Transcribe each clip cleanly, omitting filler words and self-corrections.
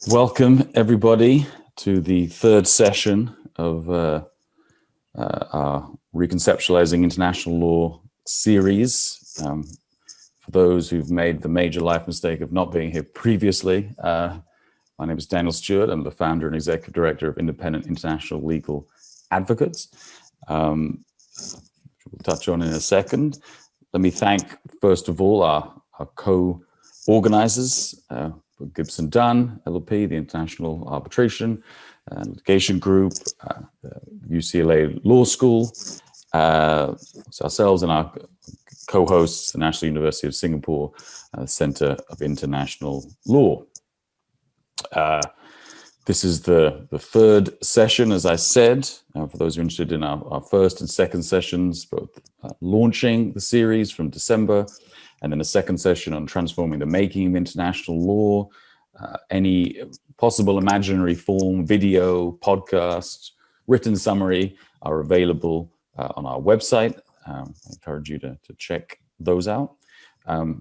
Welcome, everybody, to the third session of our Reconceptualizing International Law series. For those who've made the major life mistake of not being here previously, my name is Daniel Stewart. I'm the founder and executive director of Independent International Legal Advocates, which we'll touch on in a second. Let me thank, first of all, our co-organizers, Gibson Dunn, LLP, the International Arbitration and Litigation Group, UCLA Law School, ourselves and our co-hosts, the National University of Singapore Center of International Law. This is the third session, as I said, for those who are interested in our first and second sessions, both launching the series from December, and then a second session on transforming the making of international law. Any possible imaginary form, video, podcast, written summary are available on our website. I encourage you to check those out.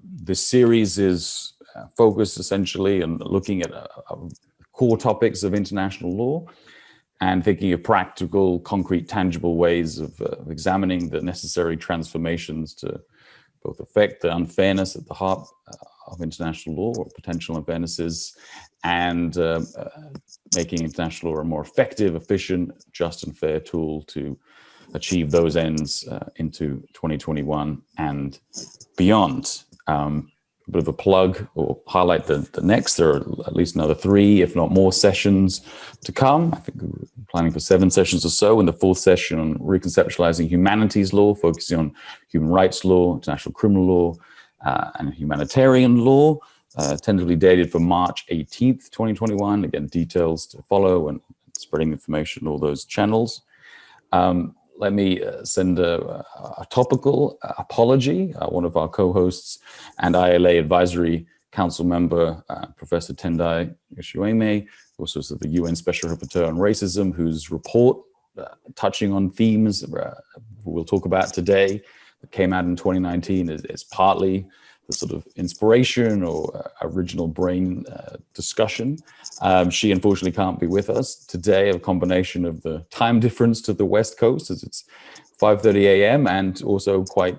This series is focused essentially on looking at core topics of international law and thinking of practical, concrete, tangible ways of examining the necessary transformations to both affect the unfairness at the heart of international law, or potential unfairnesses, and making international law a more effective, efficient, just and fair tool to achieve those ends into 2021 and beyond. A bit of a plug or highlight the next. There are at least another 3, if not more, sessions to come. I think we're planning for 7 sessions or so. In the 4th session on reconceptualizing humanities law, focusing on human rights law, international criminal law, and humanitarian law, tentatively dated for March 18th, 2021. Again, details to follow and spreading information, all those channels. Let me send a topical apology. One of our co-hosts and ILA Advisory Council member, Professor Tendai Achiume, also is the UN Special Rapporteur on Racism, whose report touching on themes we'll talk about today that came out in 2019 is partly the sort of inspiration or original brain discussion. She unfortunately can't be with us today, a combination of the time difference to the West Coast, as it's 5:30 a.m. and also quite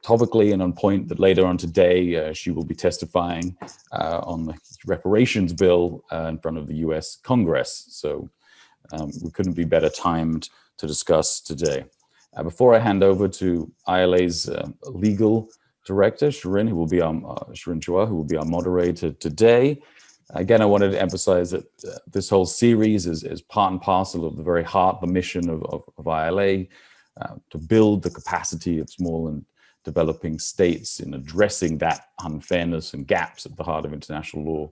topically and on point that later on today, she will be testifying on the reparations bill in front of the US Congress. So we couldn't be better timed to discuss today. Before I hand over to ILA's legal director, Shirin, Shirin Chua, who will be our moderator today. Again, I wanted to emphasize that this whole series is part and parcel of the very heart, the mission of ILA, to build the capacity of small and developing states in addressing that unfairness and gaps at the heart of international law,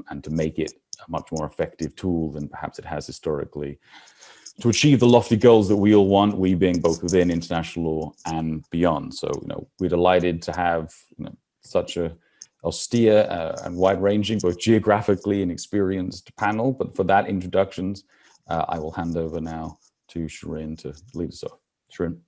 and to make it a much more effective tool than perhaps it has historically, to achieve the lofty goals that we all want, we being both within international law and beyond. So, we're delighted to have such a austere and wide-ranging, both geographically and experienced panel. But for that introductions, I will hand over now to Shirin to lead us off. Shirin.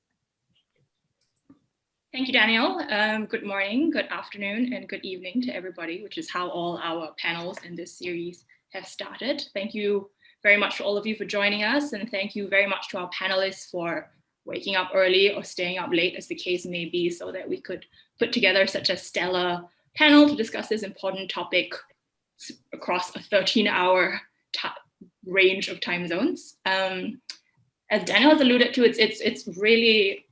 Thank you, Daniel. Good morning, good afternoon, and good evening to everybody, which is how all our panels in this series have started. Thank you very much to all of you for joining us, and thank you very much to our panelists for waking up early or staying up late, as the case may be, so that we could put together such a stellar panel to discuss this important topic across a 13-hour range of time zones. As Daniel has alluded to, it's really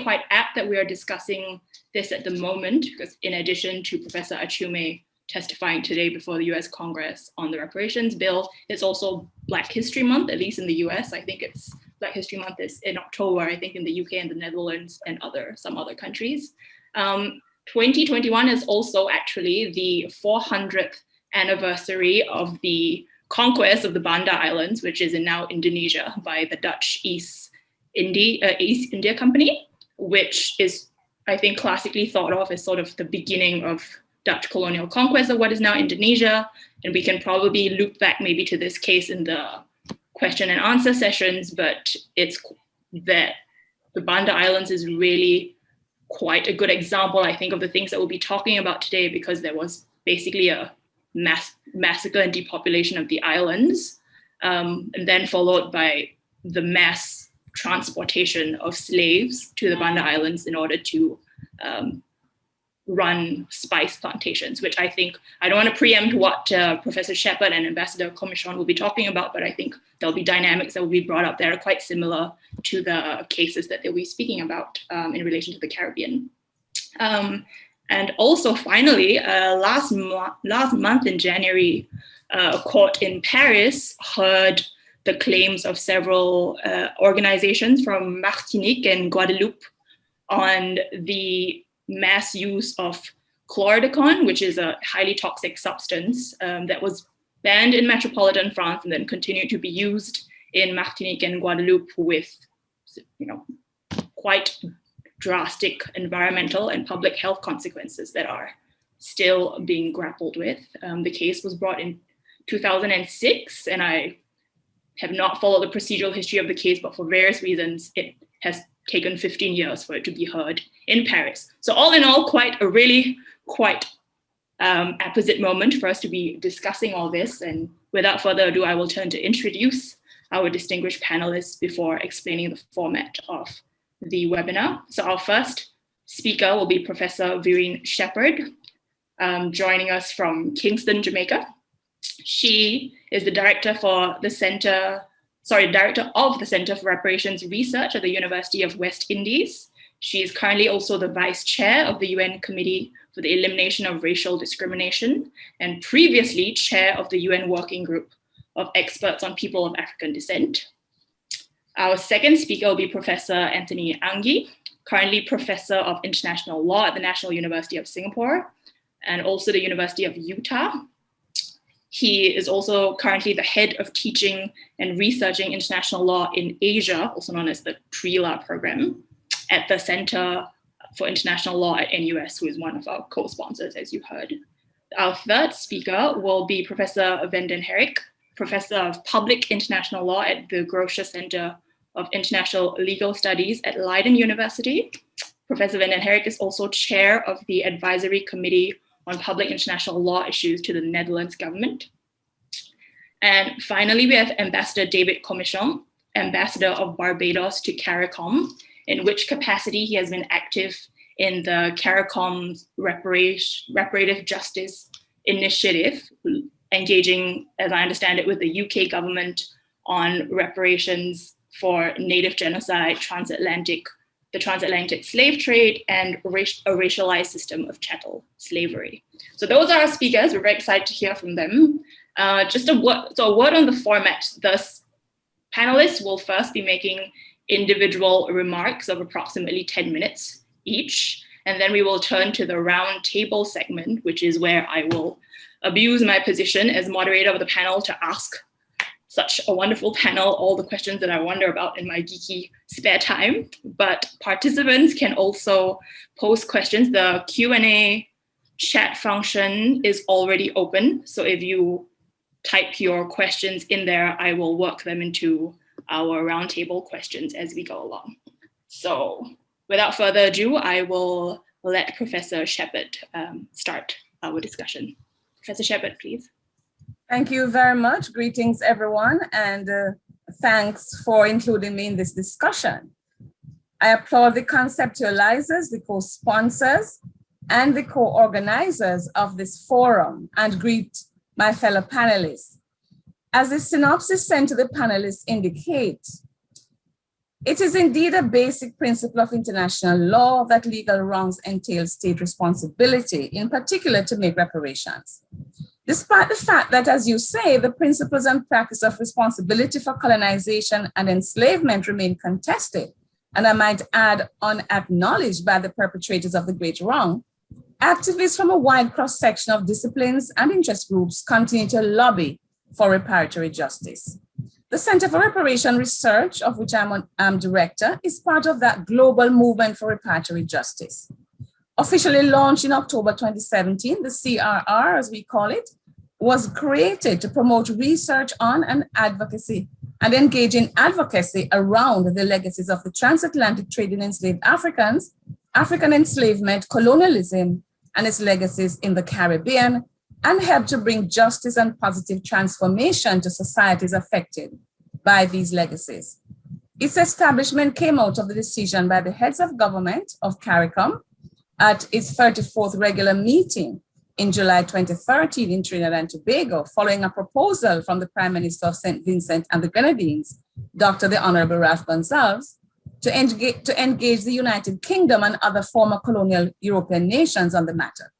quite apt that we are discussing this at the moment, because in addition to Professor Achiume testifying today before the US Congress on the reparations bill, it's also Black History Month, at least in the US. I think it's Black History Month is in October, I think in the UK and the Netherlands and some other countries. 2021 is also actually the 400th anniversary of the conquest of the Banda Islands, which is now Indonesia, by the Dutch East India Company, which is, I think, classically thought of as sort of the beginning of Dutch colonial conquest of what is now Indonesia. And we can probably loop back maybe to this case in the question and answer sessions, but it's that the Banda Islands is really quite a good example, I think, of the things that we'll be talking about today, because there was basically a massacre and depopulation of the islands, and then followed by the mass transportation of slaves to the Banda Islands in order to run spice plantations, which I think, I don't want to preempt what Professor Shepard and Ambassador Commichon will be talking about, but I think there'll be dynamics that will be brought up that are quite similar to the cases that they'll be speaking about in relation to the Caribbean. And also finally, last month in January, a court in Paris heard the claims of several organizations from Martinique and Guadeloupe on the mass use of chlordecone, which is a highly toxic substance that was banned in metropolitan France and then continued to be used in Martinique and Guadeloupe with, quite drastic environmental and public health consequences that are still being grappled with. The case was brought in 2006, and I have not followed the procedural history of the case, but for various reasons, it has taken 15 years for it to be heard in Paris. So all in all, quite apposite moment for us to be discussing all this. And without further ado, I will turn to introduce our distinguished panelists before explaining the format of the webinar. So our first speaker will be Professor Vereen Shepard, joining us from Kingston, Jamaica. She is the director of the Center for Reparations Research at the University of West Indies. She is currently also the vice chair of the UN Committee for the Elimination of Racial Discrimination, and previously chair of the UN Working Group of Experts on People of African Descent. Our second speaker will be Professor Anthony Angie, currently Professor of International Law at the National University of Singapore and also the University of Utah. He is also currently the head of teaching and researching international law in Asia, also known as the TRILA program, at the Center for International Law at NUS, who is one of our co-sponsors, as you heard. Our third speaker will be Professor Vanden Herrick, Professor of Public International Law at the Groscher Center of International Legal Studies at Leiden University. Professor Vanden Herrick is also chair of the Advisory Committee on Public International Law Issues to the Netherlands government. And finally, we have Ambassador David Commichon, Ambassador of Barbados to CARICOM, in which capacity he has been active in the CARICOM's reparative justice initiative, engaging, as I understand it, with the UK government on reparations for native genocide, the transatlantic slave trade, and a racialized system of chattel slavery. So those are our speakers. We're very excited to hear from them. Just a word on the format. Thus, panelists will first be making individual remarks of approximately 10 minutes each, and then we will turn to the round table segment, which is where I will abuse my position as moderator of the panel to ask such a wonderful panel all the questions that I wonder about in my geeky spare time. But participants can also post questions. The Q&A chat function is already open. So if you type your questions in there, I will work them into our roundtable questions as we go along. So without further ado, I will let Professor Shepard start our discussion. Professor Shepard, please. Thank you very much. Greetings, everyone, and thanks for including me in this discussion. I applaud the conceptualizers, the co-sponsors, and the co-organizers of this forum, and greet my fellow panelists. As the synopsis sent to the panelists indicates, it is indeed a basic principle of international law that legal wrongs entail state responsibility, in particular to make reparations. Despite the fact that, as you say, the principles and practice of responsibility for colonization and enslavement remain contested, and I might add, unacknowledged by the perpetrators of the great wrong, activists from a wide cross-section of disciplines and interest groups continue to lobby for reparatory justice. The Center for Reparation Research, of which I'm director, is part of that global movement for reparatory justice. Officially launched in October 2017, the CRR, as we call it, was created to promote research on and advocacy and engage in advocacy around the legacies of the transatlantic trade in enslaved Africans, African enslavement, colonialism, and its legacies in the Caribbean and help to bring justice and positive transformation to societies affected by these legacies. Its establishment came out of the decision by the heads of government of CARICOM at its 34th regular meeting in July 2013 in Trinidad and Tobago, following a proposal from the Prime Minister of St. Vincent and the Grenadines, Dr. the Honorable Ralph Gonsalves, to engage the United Kingdom and other former colonial European nations on the matter.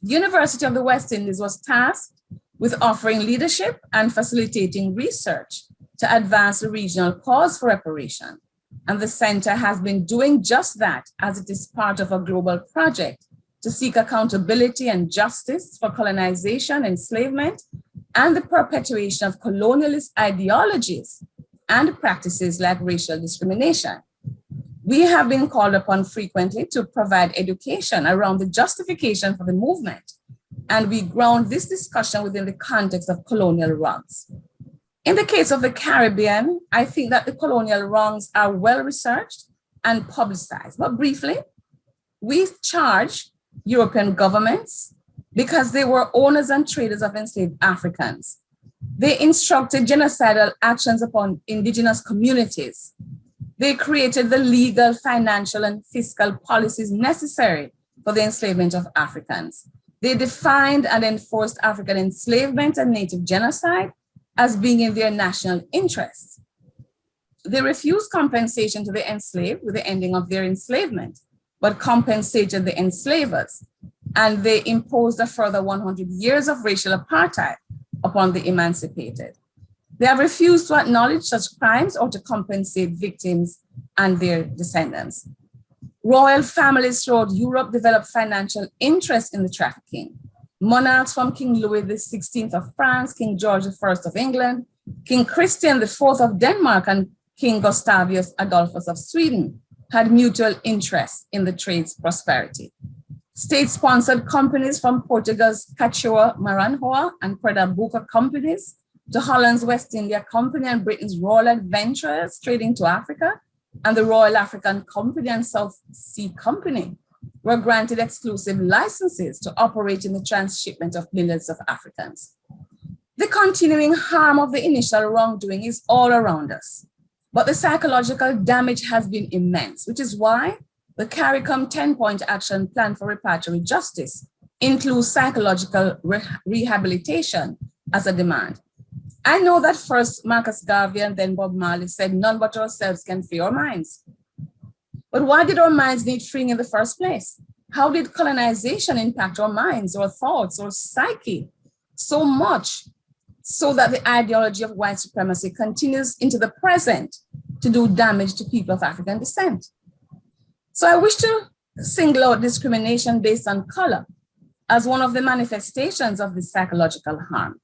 The University of the West Indies was tasked with offering leadership and facilitating research to advance the regional cause for reparation. And the center has been doing just that, as it is part of a global project to seek accountability and justice for colonization, enslavement, and the perpetuation of colonialist ideologies and practices like racial discrimination. We have been called upon frequently to provide education around the justification for the movement, and we ground this discussion within the context of colonial wrongs. In the case of the Caribbean, I think that the colonial wrongs are well researched and publicized. But briefly, we charge European governments because they were owners and traders of enslaved Africans. They instructed genocidal actions upon indigenous communities. They created the legal, financial, and fiscal policies necessary for the enslavement of Africans. They defined and enforced African enslavement and native genocide as being in their national interests. They refused compensation to the enslaved with the ending of their enslavement, but compensated the enslavers, and they imposed a further 100 years of racial apartheid upon the emancipated. They have refused to acknowledge such crimes or to compensate victims and their descendants. Royal families throughout Europe developed financial interest in the trafficking. Monarchs from King Louis XVI of France, King George I of England, King Christian IV of Denmark, and King Gustavus Adolphus of Sweden had mutual interest in the trade's prosperity. State-sponsored companies from Portugal's Cachua Maranhão and Pernambuco companies to Holland's West India Company and Britain's Royal Adventurers trading to Africa, and the Royal African Company and South Sea Company were granted exclusive licenses to operate in the transshipment of millions of Africans. The continuing harm of the initial wrongdoing is all around us, but the psychological damage has been immense, which is why the CARICOM 10-point action plan for repatriatory justice includes psychological rehabilitation as a demand. I know that first Marcus Garvey and then Bob Marley said, none but ourselves can free our minds. But why did our minds need freeing in the first place? How did colonization impact our minds, our thoughts, our psyche so much so that the ideology of white supremacy continues into the present to do damage to people of African descent? So I wish to single out discrimination based on color as one of the manifestations of this psychological harm.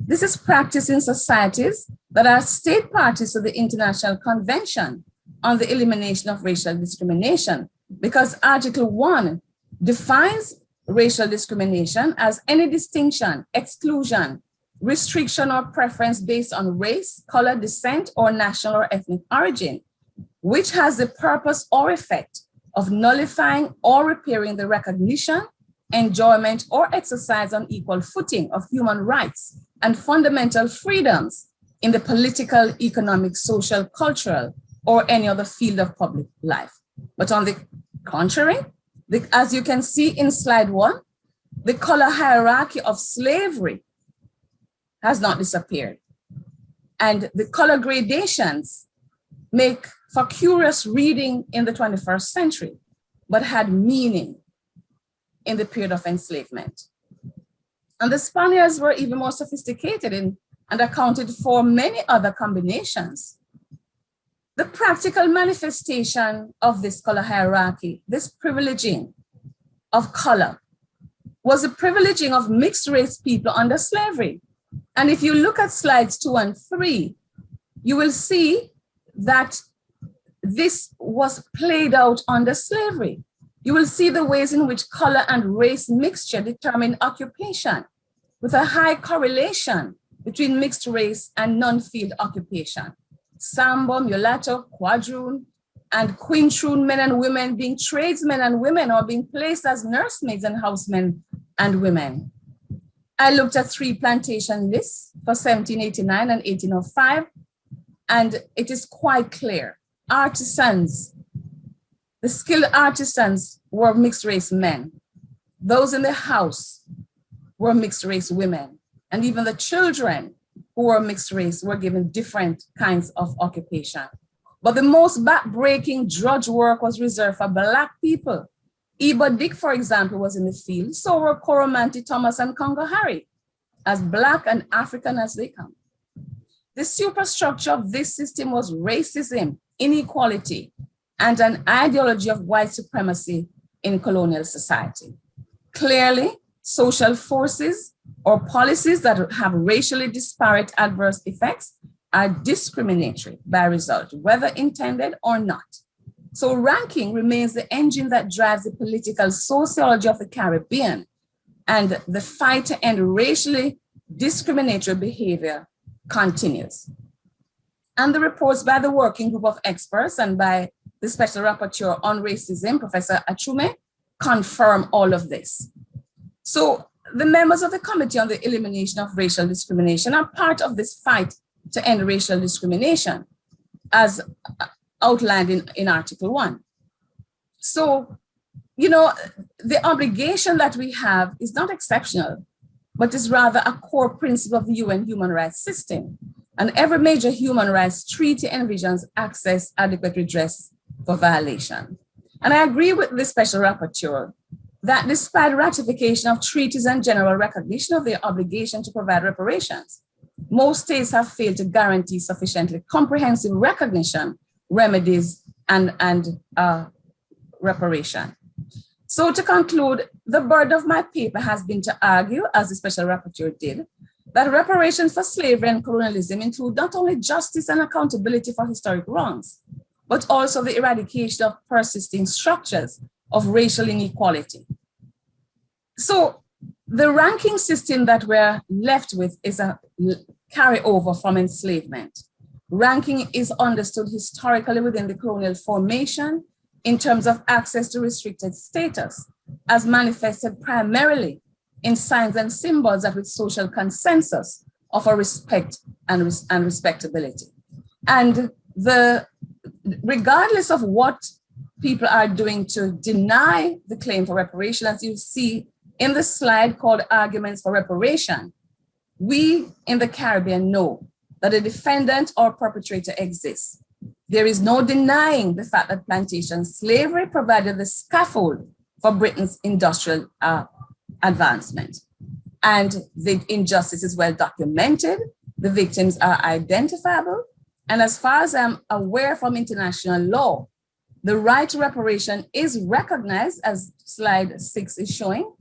This is practiced in societies that are state parties to the International Convention on the Elimination of Racial Discrimination, because Article 1 defines racial discrimination as any distinction, exclusion, restriction, or preference based on race, color, descent, or national or ethnic origin, which has the purpose or effect of nullifying or repairing the recognition, enjoyment, or exercise on equal footing of human rights and fundamental freedoms in the political, economic, social, cultural, or any other field of public life. But on the contrary, as you can see in slide 1, the color hierarchy of slavery has not disappeared. And the color gradations make for curious reading in the 21st century, but had meaning in the period of enslavement. And the Spaniards were even more sophisticated and accounted for many other combinations. The practical manifestation of this color hierarchy, this privileging of color, was the privileging of mixed race people under slavery. And if you look at slides 2 and 3, you will see that this was played out under slavery. You will see the ways in which color and race mixture determine occupation, with a high correlation between mixed race and non-field occupation. Sambo, mulatto, quadroon, and quintroon men and women being tradesmen and women, or being placed as nursemaids and housemen and women. I looked at 3 plantation lists for 1789 and 1805, and it is quite clear. Artisans, the skilled artisans were mixed race men. Those in the house were mixed race women. And even the children who were mixed race were given different kinds of occupation. But the most backbreaking drudge work was reserved for Black people. Eba Dick, for example, was in the field. So were Coromanti Thomas and Congo Harry, as Black and African as they come. The superstructure of this system was racism, inequality, and an ideology of white supremacy in colonial society. Clearly, social forces or policies that have racially disparate adverse effects are discriminatory by result, whether intended or not. So ranking remains the engine that drives the political sociology of the Caribbean, and the fight to end racially discriminatory behavior continues. And the reports by the working group of experts and by the Special Rapporteur on Racism, Professor Achiume, confirm all of this. So the members of the Committee on the Elimination of Racial Discrimination are part of this fight to end racial discrimination, as outlined in Article 1. So, you know, the obligation that we have is not exceptional, but is rather a core principle of the UN human rights system. And every major human rights treaty envisions access, adequate redress for violation. And I agree with the Special Rapporteur that despite ratification of treaties and general recognition of their obligation to provide reparations, most states have failed to guarantee sufficiently comprehensive recognition, remedies, and reparation. So to conclude, the burden of my paper has been to argue, as the Special Rapporteur did, that reparations for slavery and colonialism include not only justice and accountability for historic wrongs, but also the eradication of persisting structures of racial inequality. So the ranking system that we're left with is a carryover from enslavement. Ranking is understood historically within the colonial formation in terms of access to restricted status, as manifested primarily in signs and symbols that with social consensus offer respect and respectability. And regardless of what people are doing to deny the claim for reparation, as you see in the slide called Arguments for Reparation, we in the Caribbean know that a defendant or perpetrator exists. There is no denying the fact that plantation slavery provided the scaffold for Britain's industrial advancement. And the injustice is well documented. The victims are identifiable. And as far as I'm aware from international law, the right to reparation is recognized, as slide 6 is showing.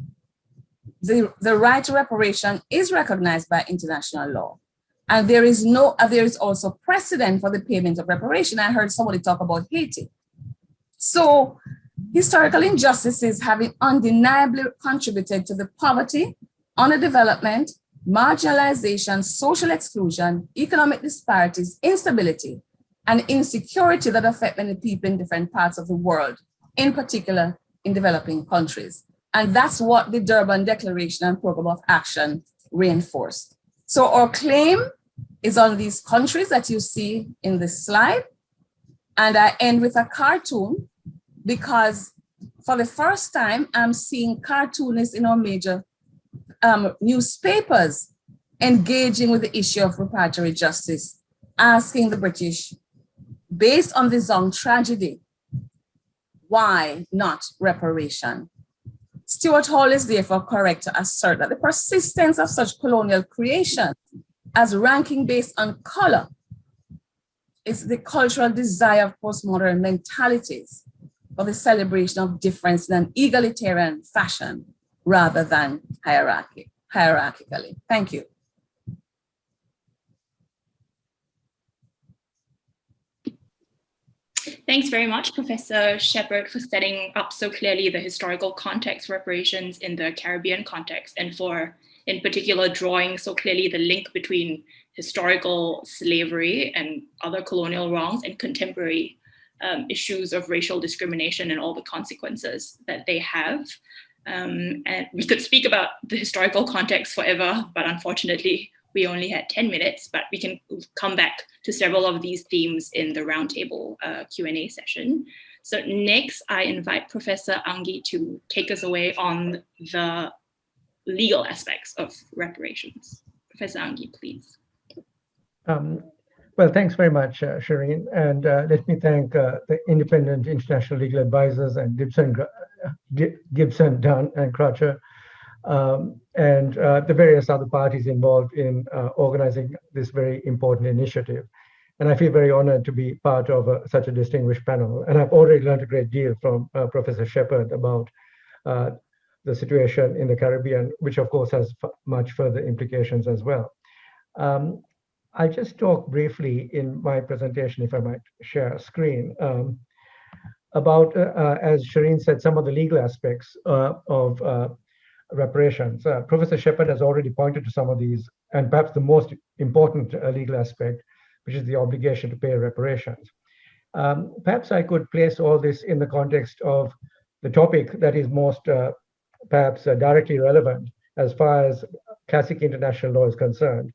The right to reparation is recognized by international law. And there is also precedent for the payment of reparation. I heard somebody talk about Haiti. So historical injustices have undeniably contributed to the poverty, underdevelopment, marginalization, social exclusion, economic disparities, instability, and insecurity that affect many people in different parts of the world, in particular in developing countries. And that's what the Durban Declaration and Program of Action reinforced. So our claim is on these countries that you see in this slide. And I end with a cartoon because for the first time, I'm seeing cartoonists in our major newspapers engaging with the issue of reparatory justice, asking the British, based on the Zong tragedy, why not reparation? Stuart Hall is therefore correct to assert that the persistence of such colonial creation as ranking based on color is the cultural desire of postmodern mentalities for the celebration of difference in an egalitarian fashion rather than hierarchically. Thank you. Thanks very much, Professor Shepherd, for setting up so clearly the historical context for reparations in the Caribbean context, and for, in particular, drawing so clearly the link between historical slavery and other colonial wrongs and contemporary issues of racial discrimination and all the consequences that they have. And we could speak about the historical context forever, but unfortunately, we only had 10 minutes, but we can come back to several of these themes in the roundtable Q&A session. So next, I invite Professor Angie to take us away on the legal aspects of reparations. Professor Angie, please. Well, thanks very much, Shireen. And let me thank the independent international legal advisors and Gibson, Dunn, and Crutcher, and the various other parties involved in organizing this very important initiative. And I feel very honored to be part of such a distinguished panel. And I've already learned a great deal from Professor Shepard about the situation in the Caribbean, which of course has much further implications as well. I'll just talk briefly in my presentation, if I might share a screen, about, as Shireen said, some of the legal aspects of reparations. Professor Shepard has already pointed to some of these, and perhaps the most important legal aspect, which is the obligation to pay reparations. Perhaps I could place all this in the context of the topic that is most perhaps directly relevant as far as classic international law is concerned,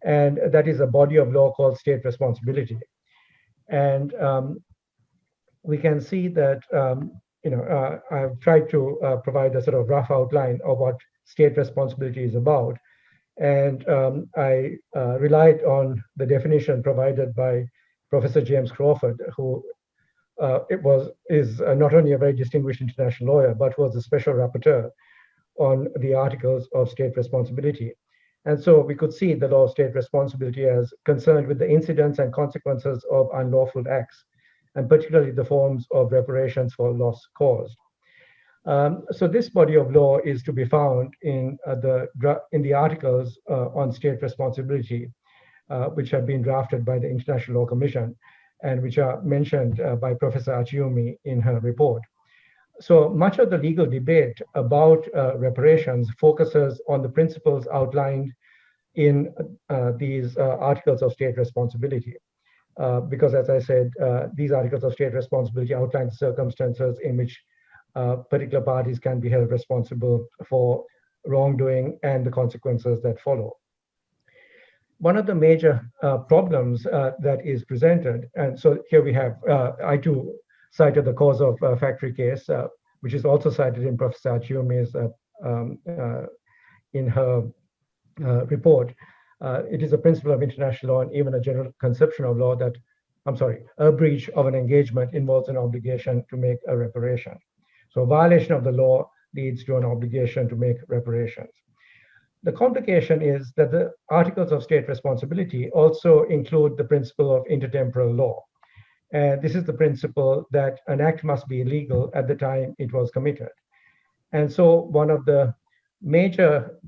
and that is a body of law called state responsibility. And we can see that I've tried to provide a sort of rough outline of what state responsibility is about. And I relied on the definition provided by Professor James Crawford, who is not only a very distinguished international lawyer, but was a special rapporteur on the articles of state responsibility. And so we could see the law of state responsibility as concerned with the incidents and consequences of unlawful acts, and particularly the forms of reparations for loss caused. So this body of law is to be found in the articles on state responsibility, which have been drafted by the International Law Commission, and which are mentioned by Professor Achiume in her report. So much of the legal debate about reparations focuses on the principles outlined in these articles of state responsibility. Because as I said, these articles of state responsibility outline circumstances in which particular parties can be held responsible for wrongdoing and the consequences that follow. One of the major problems that is presented, and so here we have, I too cited the cause of factory case, which is also cited in Professor Achiume's in her report. It is a principle of international law and even a general conception of law that, a breach of an engagement involves an obligation to make a reparation. So a violation of the law leads to an obligation to make reparations. The complication is that the articles of state responsibility also include the principle of intertemporal law. And this is the principle that an act must be illegal at the time it was committed. And so one of the major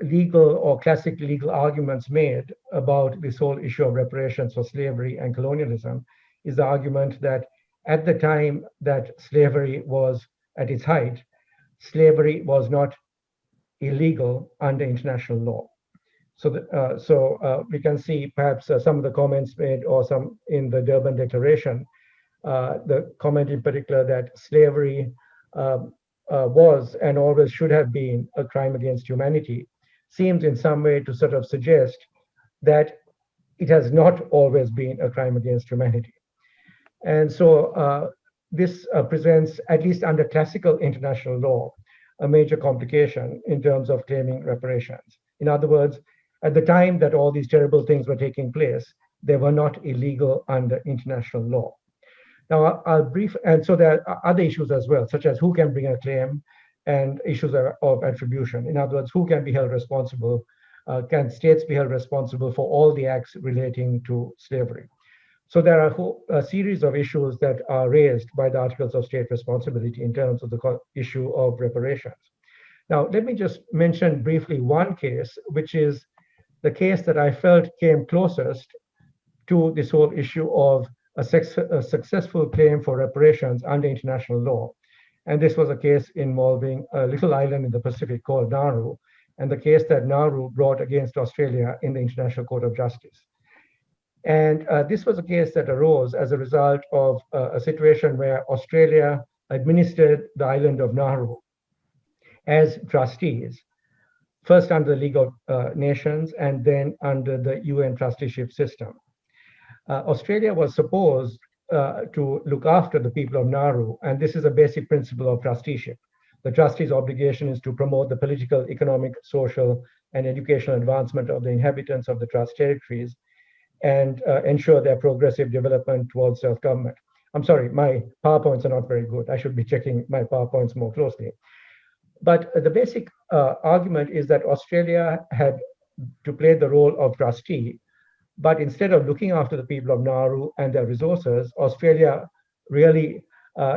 legal or classic legal arguments made about this whole issue of reparations for slavery and colonialism is the argument that at the time that slavery was at its height, slavery was not illegal under international law. So we can see perhaps some of the comments made or some in the Durban Declaration, the comment in particular that slavery was and always should have been a crime against humanity seems in some way to sort of suggest that it has not always been a crime against humanity. And so this presents, at least under classical international law, a major complication in terms of claiming reparations. In other words, at the time that all these terrible things were taking place, they were not illegal under international law. Now, and so there are other issues as well, such as who can bring a claim and issues of attribution. In other words, who can be held responsible? Can states be held responsible for all the acts relating to slavery? So there are a series of issues that are raised by the Articles of State Responsibility in terms of the issue of reparations. Now, let me just mention briefly one case, which is the case that I felt came closest to this whole issue of a successful claim for reparations under international law. And this was a case involving a little island in the Pacific called Nauru, and the case that Nauru brought against Australia in the International Court of Justice. And this was a case that arose as a result of a situation where Australia administered the island of Nauru as trustees, first under the League of Nations and then under the UN trusteeship system. Australia was supposed to look after the people of Nauru, and this is a basic principle of trusteeship. The trustee's obligation is to promote the political, economic, social, and educational advancement of the inhabitants of the trust territories and ensure their progressive development towards self-government. I'm sorry, my PowerPoints are not very good. I should be checking my PowerPoints more closely. But the basic argument is that Australia had to play the role of trustee, but instead of looking after the people of Nauru and their resources, Australia really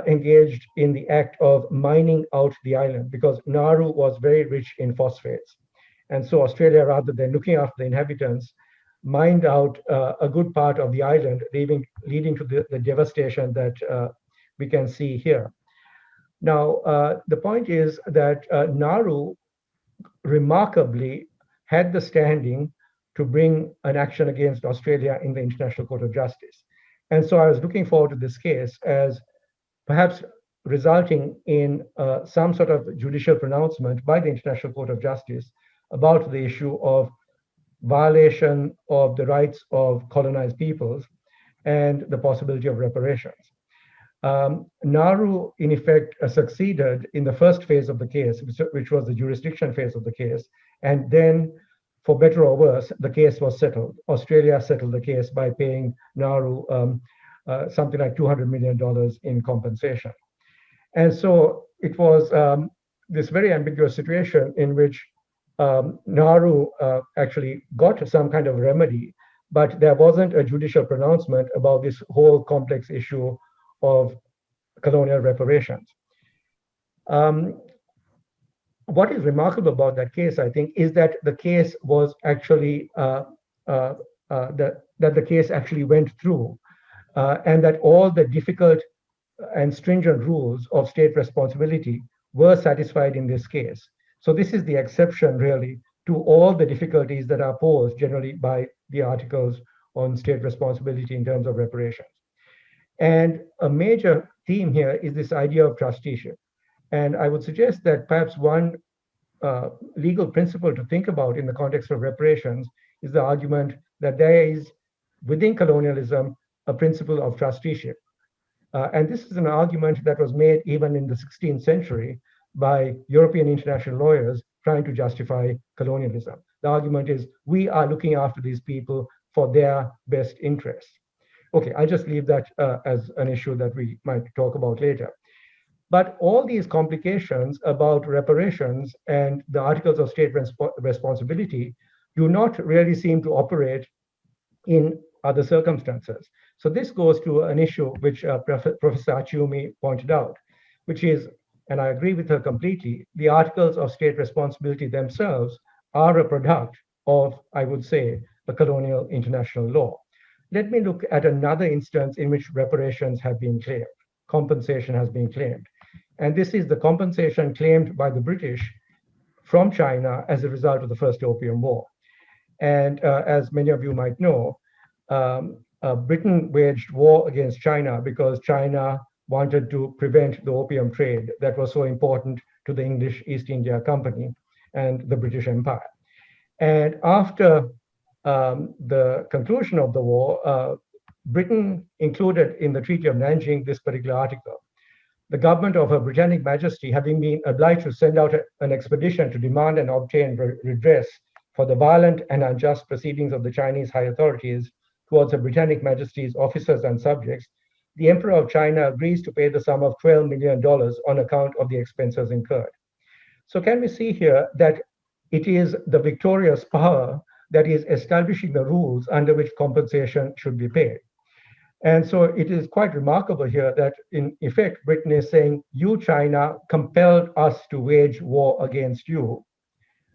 engaged in the act of mining out the island because Nauru was very rich in phosphates. And so Australia, rather than looking after the inhabitants, mined out a good part of the island, leading to the devastation that we can see here. Now, the point is that Nauru remarkably had the standing to bring an action against Australia in the International Court of Justice. And so I was looking forward to this case as perhaps resulting in some sort of judicial pronouncement by the International Court of Justice about the issue of violation of the rights of colonized peoples and the possibility of reparations. Nauru, in effect, succeeded in the first phase of the case, which was the jurisdiction phase of the case. And then, for better or worse, the case was settled. Australia settled the case by paying Nauru something like $200 million in compensation. And so it was this very ambiguous situation in which Nauru actually got some kind of remedy, but there wasn't a judicial pronouncement about this whole complex issue of colonial reparations. What is remarkable about that case, I think, is that the case was actually that the case actually went through, and that all the difficult and stringent rules of state responsibility were satisfied in this case. So this is the exception, really, to all the difficulties that are posed generally by the articles on state responsibility in terms of reparations. And a major theme here is this idea of trusteeship. And I would suggest that perhaps one legal principle to think about in the context of reparations is the argument that there is, within colonialism, a principle of trusteeship. And this is an argument that was made even in the 16th century by European international lawyers trying to justify colonialism. The argument is, we are looking after these people for their best interests. Okay, I'll just leave that as an issue that we might talk about later. But all these complications about reparations and the articles of state responsibility do not really seem to operate in other circumstances. So this goes to an issue which Professor Achiume pointed out, which is, and I agree with her completely, the articles of state responsibility themselves are a product of, I would say, a colonial international law. Let me look at another instance in which reparations have been claimed, compensation has been claimed. And this is the compensation claimed by the British from China as a result of the First Opium War. And as many of you might know, Britain waged war against China because China wanted to prevent the opium trade that was so important to the English East India Company and the British Empire. And after the conclusion of the war, Britain included in the Treaty of Nanjing this particular article. The government of Her Britannic Majesty, having been obliged to send out an expedition to demand and obtain redress for the violent and unjust proceedings of the Chinese high authorities towards Her Britannic Majesty's officers and subjects, the Emperor of China agrees to pay the sum of $12 million on account of the expenses incurred. So can we see here that it is the victorious power that is establishing the rules under which compensation should be paid? And so it is quite remarkable here that, in effect, Britain is saying, you, China, compelled us to wage war against you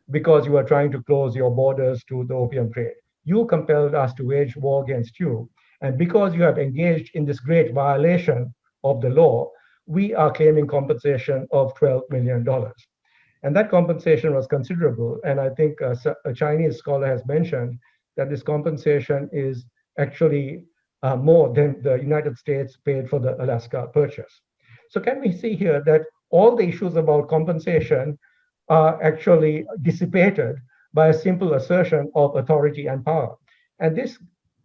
because you are trying to close your borders to the opium trade. You compelled us to wage war against you. And because you have engaged in this great violation of the law, we are claiming compensation of $12 million. And that compensation was considerable. And I think a Chinese scholar has mentioned that this compensation is actually more than the United States paid for the Alaska purchase. So can we see here that all the issues about compensation are actually dissipated by a simple assertion of authority and power. And this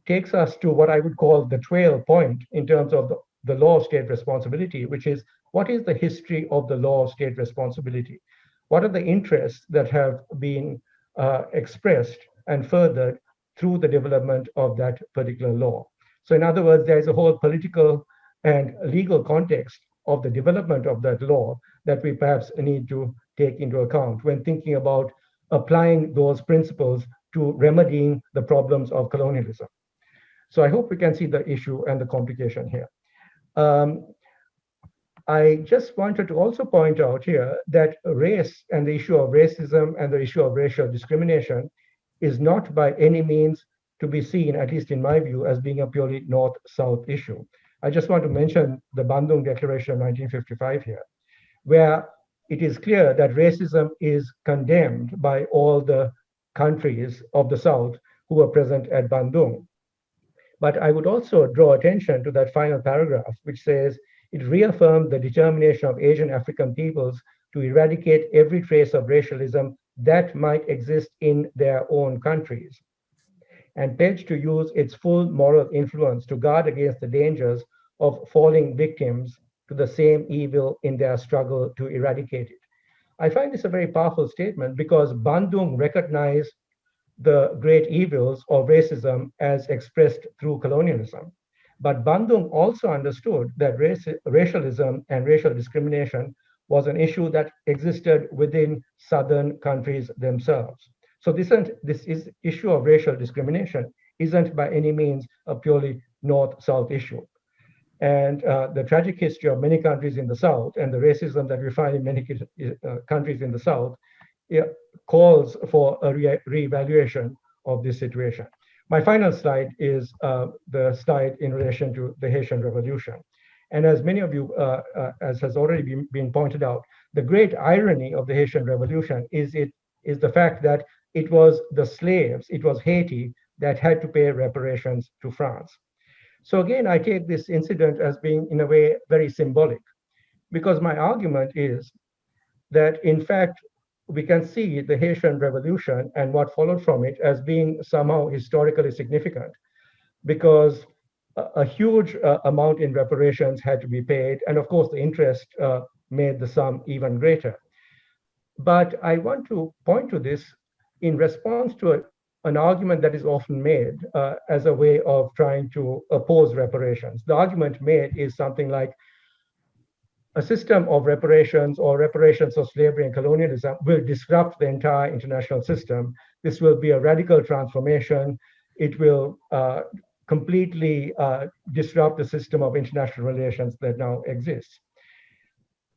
takes us to what I would call the trail point in terms of the law of state responsibility, which is, what is the history of the law of state responsibility? What are the interests that have been expressed and furthered through the development of that particular law? So in other words, there is a whole political and legal context of the development of that law that we perhaps need to take into account when thinking about applying those principles to remedying the problems of colonialism. So I hope we can see the issue and the complication here. I just wanted to also point out here that race and the issue of racism and the issue of racial discrimination is not by any means to be seen, at least in my view, as being a purely North-South issue. I just want to mention the Bandung Declaration of 1955 here, where it is clear that racism is condemned by all the countries of the South who were present at Bandung. But I would also draw attention to that final paragraph, which says, it reaffirmed the determination of Asian African peoples to eradicate every trace of racialism that might exist in their own countries, and pledged to use its full moral influence to guard against the dangers of falling victims to the same evil in their struggle to eradicate it. I find this a very powerful statement because Bandung recognized the great evils of racism as expressed through colonialism. But Bandung also understood that racialism and racial discrimination was an issue that existed within Southern countries themselves. So this issue of racial discrimination isn't by any means a purely North-South issue. And the tragic history of many countries in the South and the racism that we find in many countries in the South calls for a re-evaluation of this situation. My final slide is the slide in relation to the Haitian Revolution. And as many of you, as has already been pointed out, the great irony of the Haitian Revolution is the fact that it was the slaves, it was Haiti that had to pay reparations to France. So again, I take this incident as being, in a way, very symbolic, because my argument is that, in fact, we can see the Haitian Revolution and what followed from it as being somehow historically significant, because a huge amount in reparations had to be paid, and of course the interest made the sum even greater. But I want to point to this in response to an argument that is often made as a way of trying to oppose reparations. The argument made is something like, a system of reparations or reparations of slavery and colonialism will disrupt the entire international system. This will be a radical transformation. It will completely disrupt the system of international relations that now exists.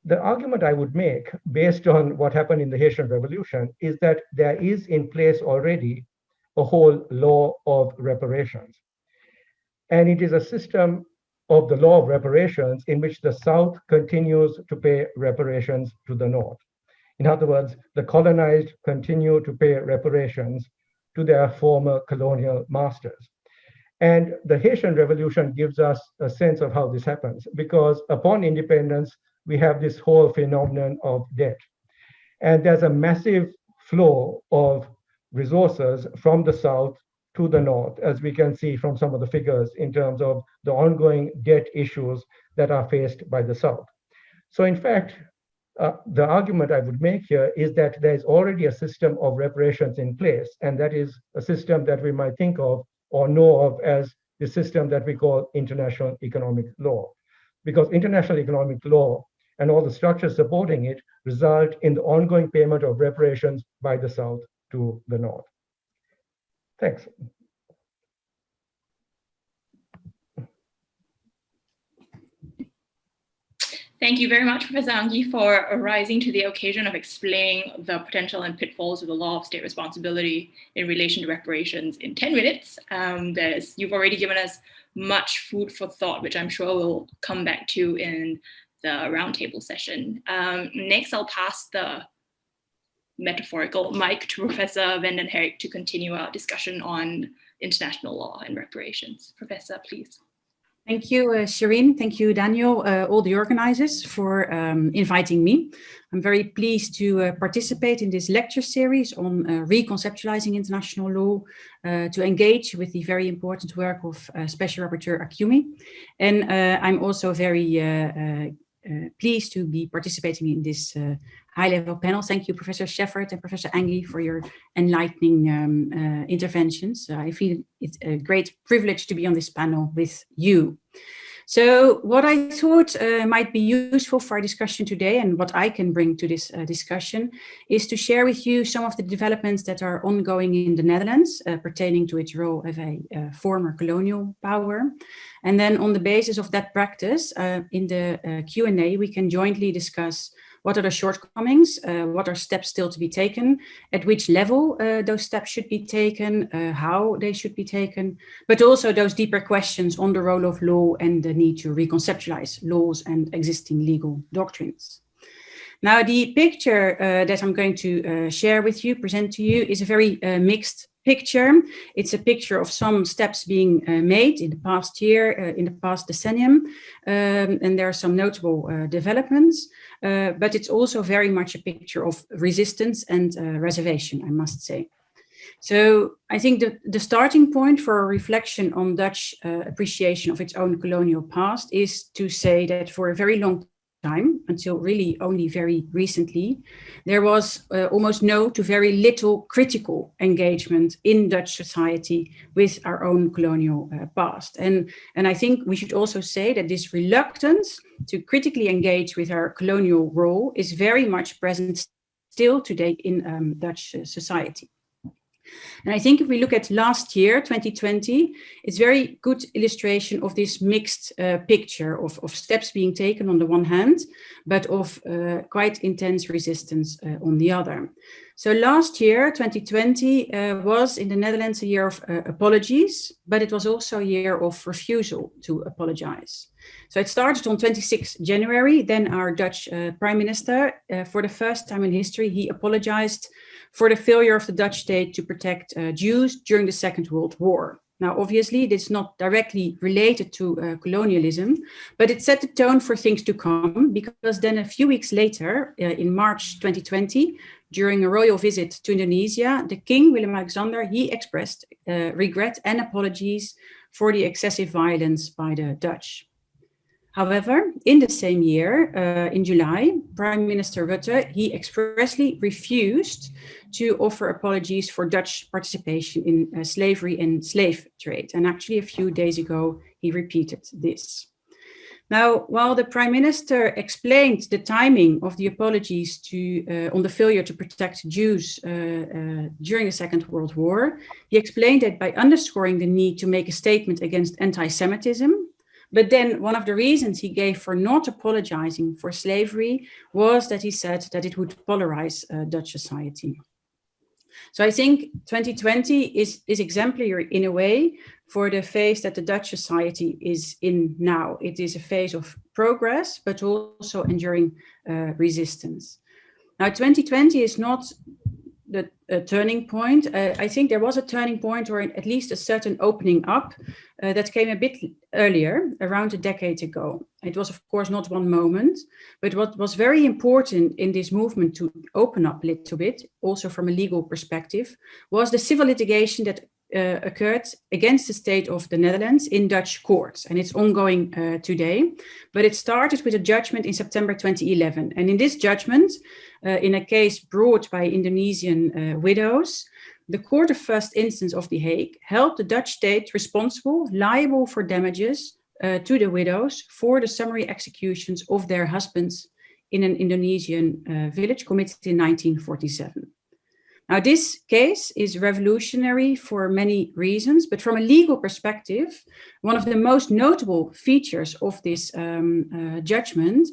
The argument I would make, based on what happened in the Haitian Revolution, is that there is in place already a whole law of reparations. And it is a system of the law of reparations in which the South continues to pay reparations to the North. In other words, the colonized continue to pay reparations to their former colonial masters. And the Haitian Revolution gives us a sense of how this happens, because upon independence, we have this whole phenomenon of debt. And there's a massive flow of resources from the South to the North, as we can see from some of the figures in terms of the ongoing debt issues that are faced by the South. So in fact, the argument I would make here is that there is already a system of reparations in place, and that is a system that we might think of or know of as the system that we call international economic law. Because international economic law and all the structures supporting it result in the ongoing payment of reparations by the South to the North. Thanks. Thank you very much, Professor Angie, for rising to the occasion of explaining the potential and pitfalls of the law of state responsibility in relation to reparations in 10 minutes. You've already given us much food for thought, which I'm sure we'll come back to in the roundtable session. Next, I'll pass the metaphorical mic to Professor Van den Herk to continue our discussion on international law and reparations. Professor, please. Thank you, Shireen. Thank you, Daniel, all the organizers for inviting me. I'm very pleased to participate in this lecture series on reconceptualizing international law, to engage with the very important work of Special Rapporteur Achiume. And I'm also very pleased to be participating in this high-level panel. Thank you, Professor Shefford and Professor Angie, for your enlightening interventions. I feel it's a great privilege to be on this panel with you. So what I thought might be useful for our discussion today, and what I can bring to this discussion, is to share with you some of the developments that are ongoing in the Netherlands pertaining to its role as a former colonial power. And then on the basis of that practice, in the Q&A, we can jointly discuss what are the shortcomings, what are steps still to be taken, at which level those steps should be taken, how they should be taken, but also those deeper questions on the role of law and the need to reconceptualize laws and existing legal doctrines. Now, the picture that I'm going to share with you, present to you, is a very mixed picture. It's a picture of some steps being made in the past year, in the past decennium, and there are some notable developments, but it's also very much a picture of resistance and reservation, I must say. So I think the starting point for a reflection on Dutch appreciation of its own colonial past is to say that for a very long time, until really only very recently, there was almost no to very little critical engagement in Dutch society with our own colonial past. And I think we should also say that this reluctance to critically engage with our colonial role is very much present still today in Dutch society. And I think if we look at last year, 2020, it's a very good illustration of this mixed picture of steps being taken on the one hand, but of quite intense resistance on the other. So last year, 2020, was in the Netherlands a year of apologies, but it was also a year of refusal to apologize. So it started on 26 January, then our Dutch Prime Minister, for the first time in history, he apologized for the failure of the Dutch state to protect Jews during the Second World War. Now, obviously, this is not directly related to colonialism, but it set the tone for things to come, because then a few weeks later, in March 2020, during a royal visit to Indonesia, the King, Willem-Alexander, he expressed regret and apologies for the excessive violence by the Dutch. However, in the same year, in July, Prime Minister Rutte, he expressly refused to offer apologies for Dutch participation in slavery and slave trade. And actually, a few days ago, he repeated this. Now, while the Prime Minister explained the timing of the apologies on the failure to protect Jews during the Second World War, he explained that by underscoring the need to make a statement against anti-Semitism. But then one of the reasons he gave for not apologizing for slavery was that he said that it would polarize Dutch society. So I think 2020 is exemplary in a way for the phase that the Dutch society is in now. It is a phase of progress, but also enduring resistance. Now, 2020 is not the turning point. I think there was a turning point, or at least a certain opening up that came a bit earlier, around a decade ago. It was, of course, not one moment, but what was very important in this movement to open up a little bit, also from a legal perspective, was the civil litigation that occurred against the state of the Netherlands in Dutch courts, and it's ongoing today. But it started with a judgment in September 2011, and in this judgment, in a case brought by Indonesian widows, the Court of First Instance of The Hague held the Dutch state responsible, liable for damages to the widows for the summary executions of their husbands in an Indonesian village committed in 1947. Now, this case is revolutionary for many reasons, but from a legal perspective, one of the most notable features of this judgment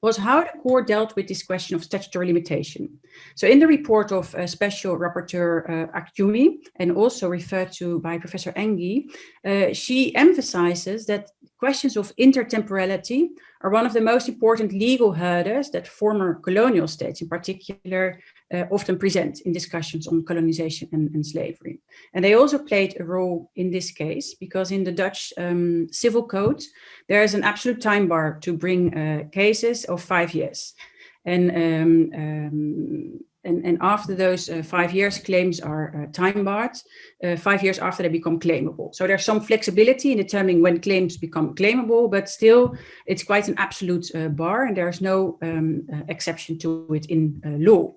was how the court dealt with this question of statutory limitation. So in the report of Special Rapporteur Achiume, and also referred to by Professor Engie, she emphasizes that questions of intertemporality are one of the most important legal hurdles that former colonial states in particular often present in discussions on colonization and slavery. And they also played a role in this case because in the Dutch civil code, there is an absolute time bar to bring cases of 5 years. And after those 5 years, claims are time barred, 5 years after they become claimable. So there's some flexibility in determining when claims become claimable, but still it's quite an absolute bar, and there's no exception to it in law.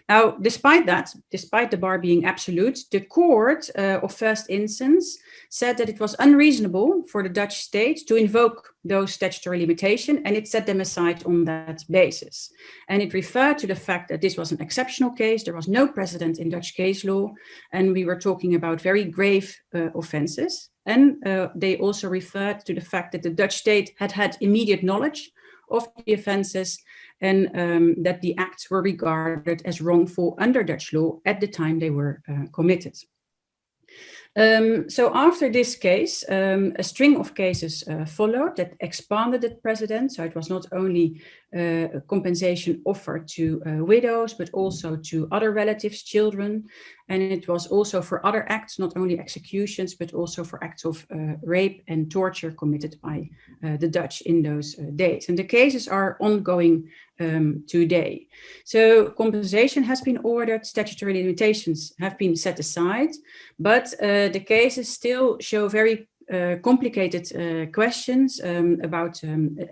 Now, despite that, despite the bar being absolute, the court of first instance said that it was unreasonable for the Dutch state to invoke those statutory limitations, and it set them aside on that basis. And it referred to the fact that this was an exceptional case, there was no precedent in Dutch case law, and we were talking about very grave offenses. And they also referred to the fact that the Dutch state had immediate knowledge of the offenses and that the acts were regarded as wrongful under Dutch law at the time they were committed. So after this case, a string of cases followed that expanded the precedent. So it was not only compensation offered to widows, but also to other relatives, children. And it was also for other acts, not only executions, but also for acts of rape and torture committed by the Dutch in those days. And the cases are ongoing today. So compensation has been ordered, statutory limitations have been set aside, but the cases still show very complicated questions about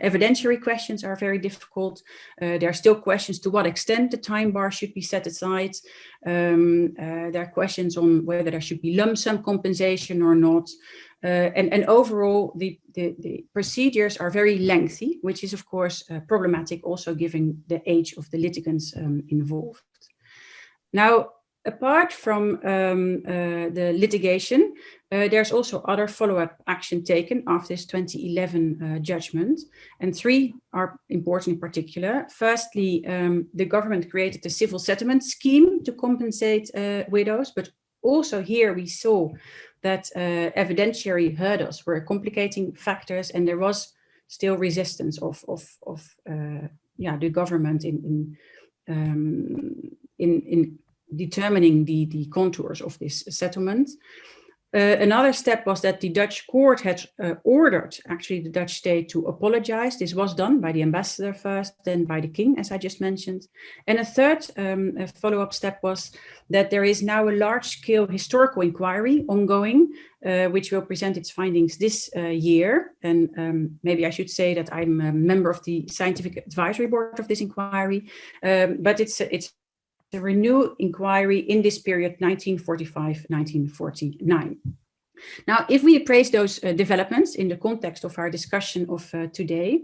evidentiary questions are very difficult. There are still questions to what extent the time bar should be set aside. There are questions on whether there should be lump sum compensation or not. And overall, the procedures are very lengthy, which is of course problematic also given the age of the litigants involved. Now, apart from the litigation, there's also other follow-up action taken after this 2011 judgment, and 3 are important in particular. Firstly, the government created a civil settlement scheme to compensate widows, but also here we saw that evidentiary hurdles were complicating factors, and there was still resistance of the government in determining the contours of this settlement. Another step was that the Dutch court had ordered actually the Dutch state to apologize. This was done by the ambassador first, then by the king, as I just mentioned. And a third follow-up step was that there is now a large-scale historical inquiry ongoing, which will present its findings this year. And maybe I should say that I'm a member of the scientific advisory board of this inquiry, but it's a renewed inquiry in this period, 1945-1949. Now, if we appraise those developments in the context of our discussion of today,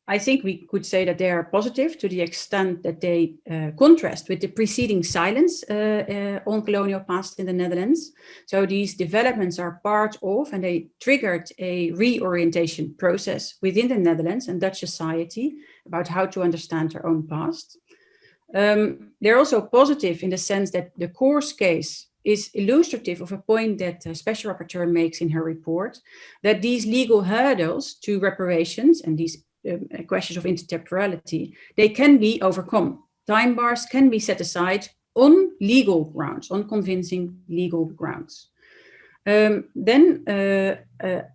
I think we could say that they are positive to the extent that they contrast with the preceding silence on colonial past in the Netherlands. So these developments are part of, and they triggered a reorientation process within the Netherlands and Dutch society about how to understand their own past. They're also positive in the sense that the Coors case is illustrative of a point that the Special Rapporteur makes in her report, that these legal hurdles to reparations and these questions of intertemporality, they can be overcome. Time bars can be set aside on legal grounds, on convincing legal grounds. Then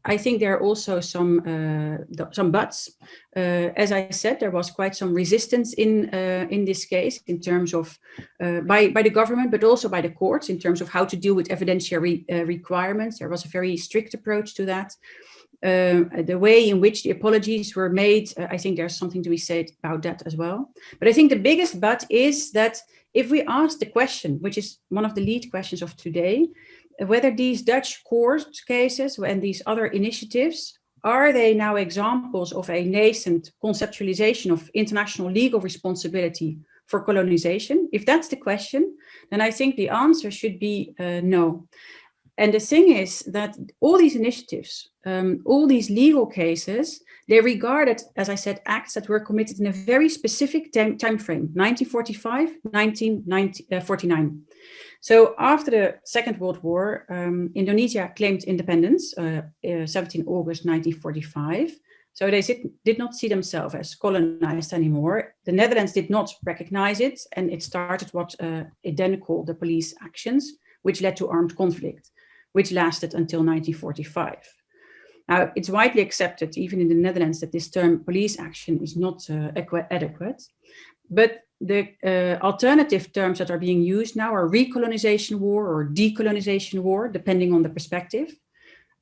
I think there are also some buts. As I said, there was quite some resistance in this case in terms of by the government, but also by the courts in terms of how to deal with evidentiary requirements. There was a very strict approach to that. The way in which the apologies were made, I think there's something to be said about that as well. But I think the biggest but is that if we ask the question, which is one of the lead questions of today, whether these Dutch court cases and these other initiatives, are they now examples of a nascent conceptualization of international legal responsibility for colonization? If that's the question, then I think the answer should be no. And the thing is that all these initiatives, all these legal cases, they regarded, as I said, acts that were committed in a very specific time frame, 1945, 1949. So after the Second World War, Indonesia claimed independence, 17 August 1945. So they did not see themselves as colonized anymore. The Netherlands did not recognize it, and it started what it then called the police actions, which led to armed conflict, which lasted until 1945. Now, it's widely accepted, even in the Netherlands, that this term police action is not adequate. But the alternative terms that are being used now are recolonization war or decolonization war, depending on the perspective.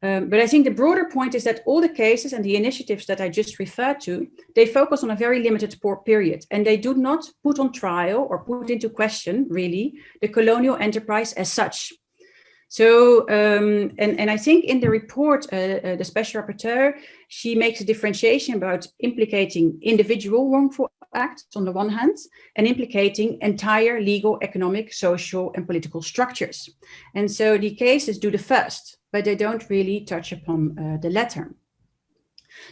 But I think the broader point is that all the cases and the initiatives that I just referred to, they focus on a very limited period, and they do not put on trial or put into question, really, the colonial enterprise as such. So, and I think in the report, the Special Rapporteur, she makes a differentiation about implicating individual wrongful acts on the one hand, and implicating entire legal, economic, social, and political structures. And so the cases do the first, but they don't really touch upon the latter.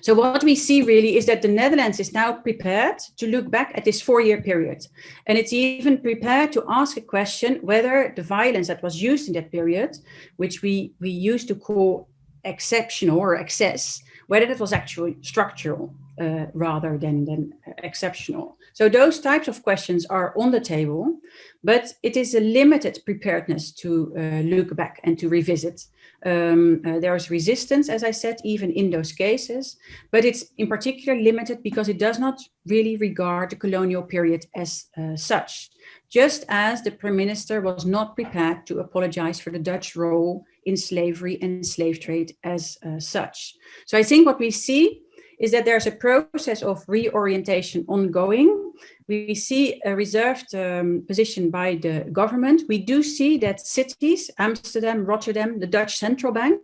So what we see really is that the Netherlands is now prepared to look back at this 4-year period. And it's even prepared to ask a question whether the violence that was used in that period, which we used to call exceptional or excess, whether that was actually structural rather than exceptional. So those types of questions are on the table, but it is a limited preparedness to look back and to revisit. There is resistance, as I said, even in those cases, but it's in particular limited because it does not really regard the colonial period as such, just as the Prime Minister was not prepared to apologize for the Dutch role in slavery and slave trade as such. So I think what we see is that there's a process of reorientation ongoing. We see a reserved position by the government. We do see that cities, Amsterdam, Rotterdam, the Dutch Central Bank,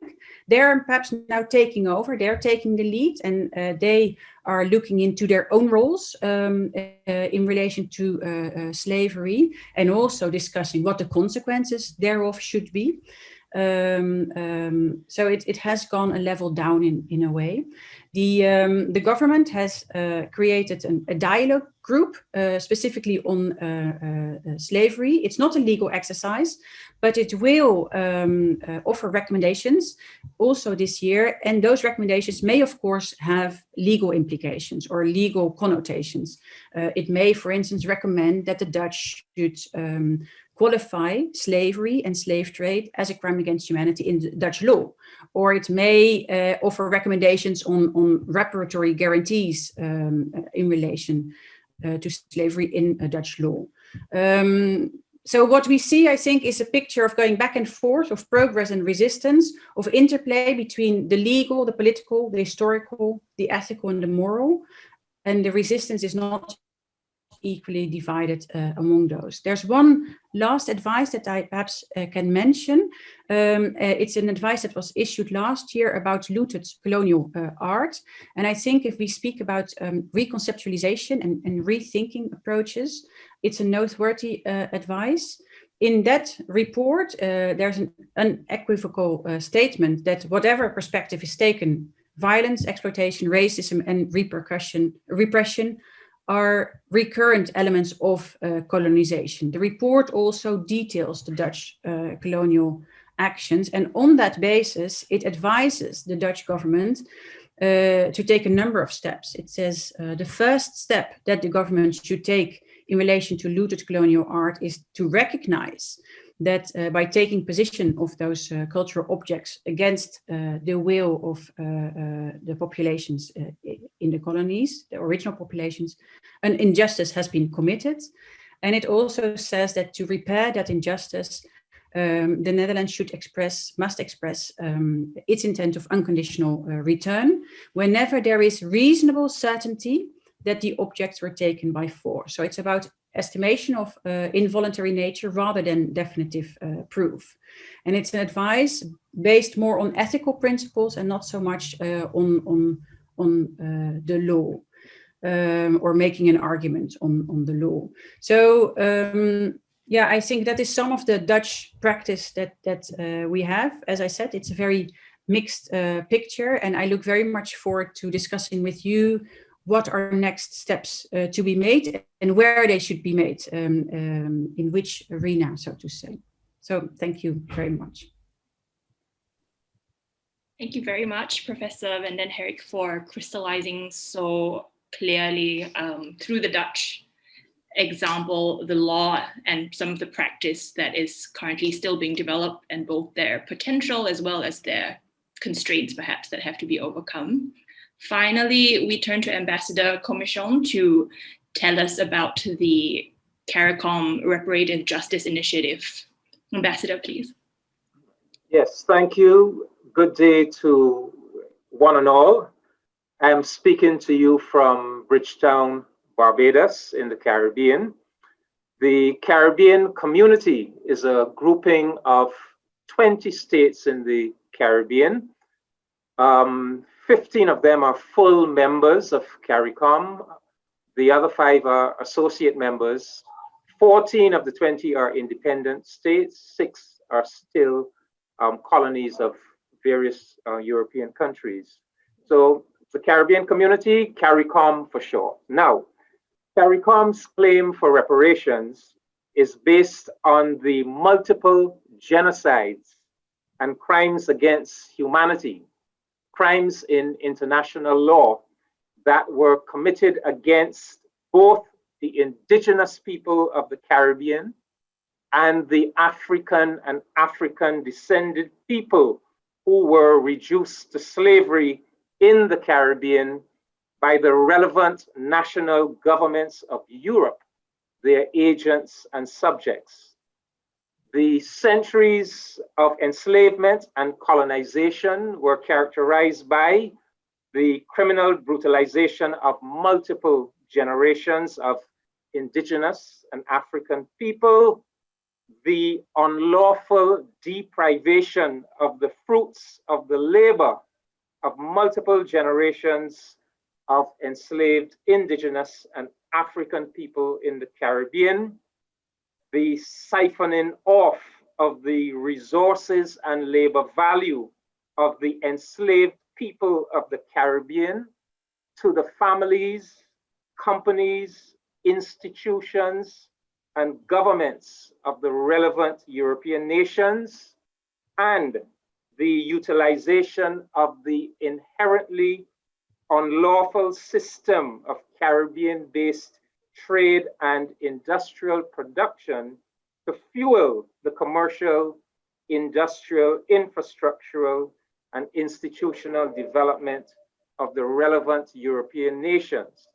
they're perhaps now taking over, they're taking the lead, and they are looking into their own roles in relation to slavery, and also discussing what the consequences thereof should be. So it has gone a level down in a way. The government has created a dialogue group specifically on slavery. It's not a legal exercise, but it will offer recommendations also this year. And those recommendations may, of course, have legal implications or legal connotations. It may, for instance, recommend that the Dutch should qualify slavery and slave trade as a crime against humanity in Dutch law, or it may offer recommendations on reparatory guarantees in relation to slavery in Dutch law. So what we see, I think, is a picture of going back and forth, of progress and resistance, of interplay between the legal, the political, the historical, the ethical, and the moral, and the resistance is not equally divided among those. There's one last advice that I perhaps can mention. It's an advice that was issued last year about looted colonial art. And I think if we speak about reconceptualization and rethinking approaches, it's a noteworthy advice. In that report, there's an unequivocal statement that whatever perspective is taken, violence, exploitation, racism, and repression are recurrent elements of colonization. The report also details the Dutch colonial actions, and on that basis, it advises the Dutch government to take a number of steps. It says the first step that the government should take in relation to looted colonial art is to recognize that by taking possession of those cultural objects against the will of the populations in the colonies, the original populations, an injustice has been committed. And it also says that to repair that injustice, the Netherlands must express its intent of unconditional return whenever there is reasonable certainty that the objects were taken by force. So it's about estimation of involuntary nature rather than definitive proof. And it's an advice based more on ethical principles and not so much on the law or making an argument on the law. So yeah, I think that is some of the Dutch practice that we have. As I said, it's a very mixed picture, and I look very much forward to discussing with you what are next steps to be made and where they should be made, in which arena, so to say. So thank you very much. Thank you very much, Professor Van den Herik, for crystallizing so clearly through the Dutch example, the law and some of the practice that is currently still being developed, and both their potential as well as their constraints perhaps that have to be overcome. Finally, we turn to Ambassador Commichon to tell us about the CARICOM Reparative Justice Initiative. Ambassador, please. Yes, thank you. Good day to one and all. I'm speaking to you from Bridgetown, Barbados in the Caribbean. The Caribbean community is a grouping of 20 states in the Caribbean. 15 of them are full members of CARICOM. The other 5 are associate members. 14 of the 20 are independent states. 6 are still colonies of various European countries. So the Caribbean community, CARICOM for short. Now, CARICOM's claim for reparations is based on the multiple genocides and crimes against humanity, crimes in international law that were committed against both the indigenous people of the Caribbean and the African and African descended people who were reduced to slavery in the Caribbean by the relevant national governments of Europe, their agents and subjects. The centuries of enslavement and colonization were characterized by the criminal brutalization of multiple generations of indigenous and African people, the unlawful deprivation of the fruits of the labor of multiple generations of enslaved indigenous and African people in the Caribbean, the siphoning off of the resources and labor value of the enslaved people of the Caribbean to the families, companies, institutions, and governments of the relevant European nations, and the utilization of the inherently unlawful system of Caribbean-based trade and industrial production to fuel the commercial, industrial, infrastructural, and institutional development of the relevant European nations.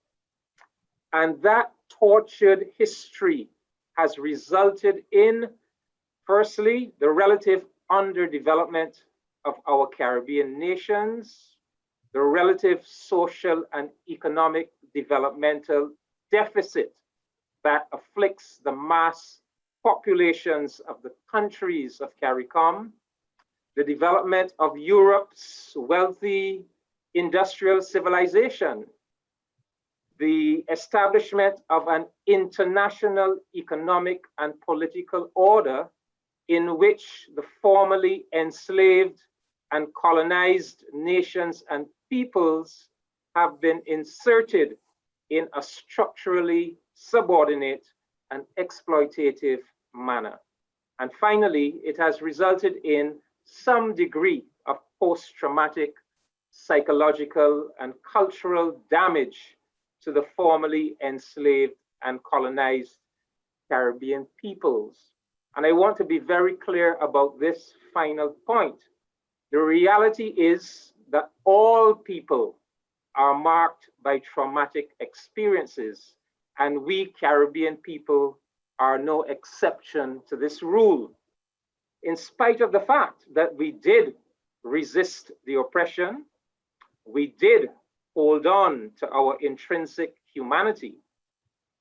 And that tortured history has resulted in, firstly, the relative underdevelopment of our Caribbean nations, the relative social and economic developmental deficit that afflicts the mass populations of the countries of CARICOM, the development of Europe's wealthy industrial civilization, the establishment of an international economic and political order in which the formerly enslaved and colonized nations and peoples have been inserted in a structurally subordinate and exploitative manner. And finally, it has resulted in some degree of post-traumatic psychological and cultural damage to the formerly enslaved and colonized Caribbean peoples. And I want to be very clear about this final point. The reality is that all people are marked by traumatic experiences, and we Caribbean people are no exception to this rule. In spite of the fact that we did resist the oppression, we did hold on to our intrinsic humanity,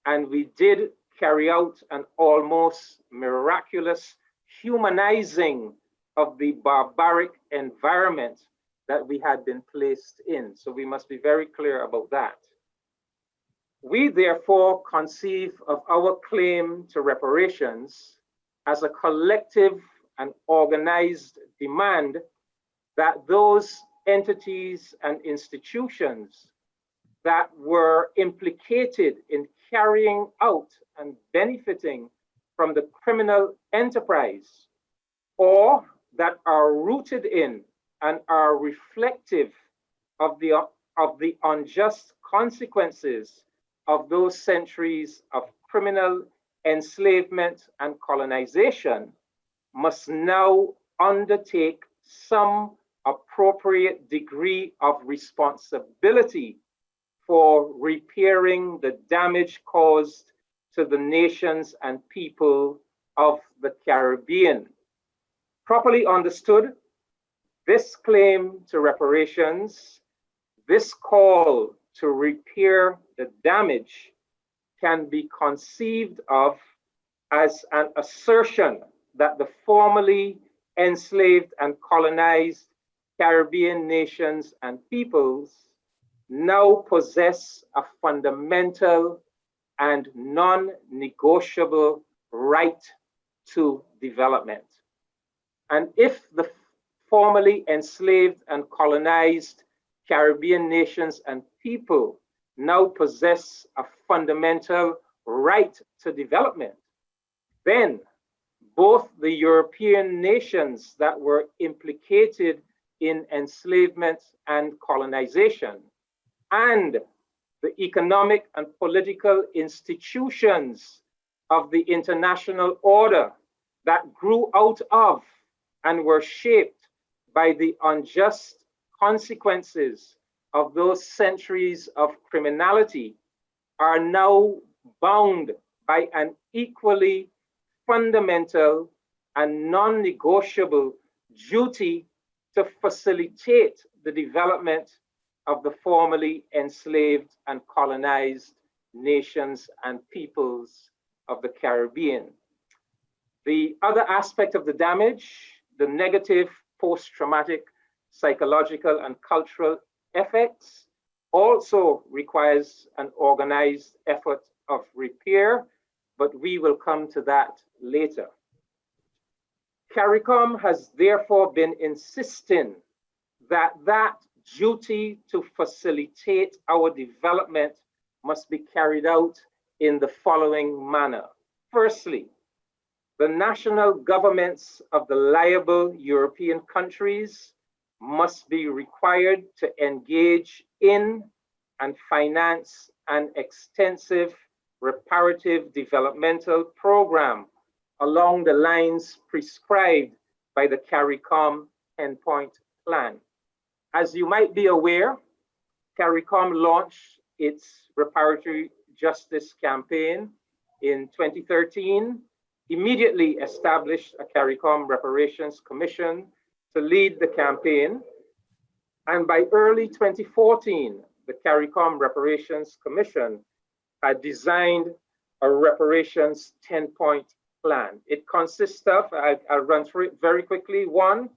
and we did carry out an almost miraculous humanizing of the barbaric environment that we had been placed in. So we must be very clear about that. We therefore conceive of our claim to reparations as a collective and organized demand that those entities and institutions that were implicated in carrying out and benefiting from the criminal enterprise, or that are rooted in and are reflective of the unjust consequences of those centuries of criminal enslavement and colonization, must now undertake some appropriate degree of responsibility for repairing the damage caused to the nations and people of the Caribbean. Properly understood, this claim to reparations, this call to repair the damage, can be conceived of as an assertion that the formerly enslaved and colonized Caribbean nations and peoples now possess a fundamental and non-negotiable right to development. And if the formerly enslaved and colonized Caribbean nations and people now possess a fundamental right to development, then both the European nations that were implicated in enslavement and colonization and the economic and political institutions of the international order that grew out of and were shaped by the unjust consequences of those centuries of criminality are now bound by an equally fundamental and non-negotiable duty to facilitate the development of the formerly enslaved and colonized nations and peoples of the Caribbean. The other aspect of the damage, the negative post-traumatic psychological and cultural effects, also requires an organized effort of repair, but we will come to that later. CARICOM has therefore been insisting that that duty to facilitate our development must be carried out in the following manner. Firstly, the national governments of the liable European countries must be required to engage in and finance an extensive reparative developmental program along the lines prescribed by the CARICOM 10-point plan. As you might be aware, CARICOM launched its reparatory justice campaign in 2013, immediately established a CARICOM Reparations Commission to lead the campaign, and by early 2014, the CARICOM Reparations Commission had designed a reparations 10-point plan. It consists of, I'll run through it very quickly. One,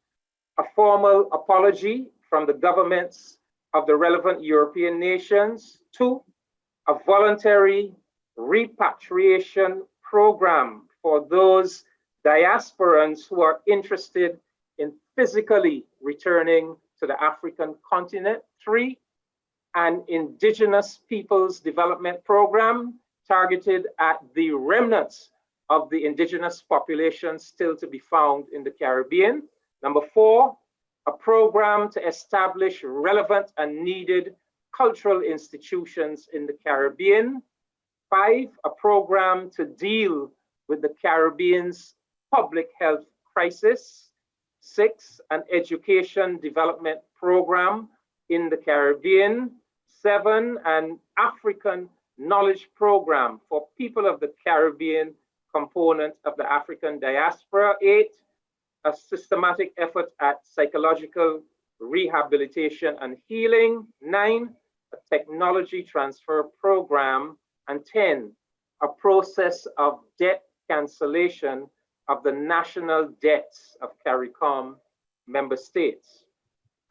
a formal apology from the governments of the relevant European nations. Two, a voluntary repatriation program for those diasporans who are interested in physically returning to the African continent. Three, an indigenous peoples development program targeted at the remnants of the indigenous population still to be found in the Caribbean. Number four, a program to establish relevant and needed cultural institutions in the Caribbean. Five, a program to deal with the Caribbean's public health crisis. Six, an education development program in the Caribbean. Seven, an African knowledge program for people of the Caribbean component of the African diaspora. Eight, a systematic effort at psychological rehabilitation and healing. Nine, a technology transfer program. And 10, a process of debt cancellation of the national debts of CARICOM member states.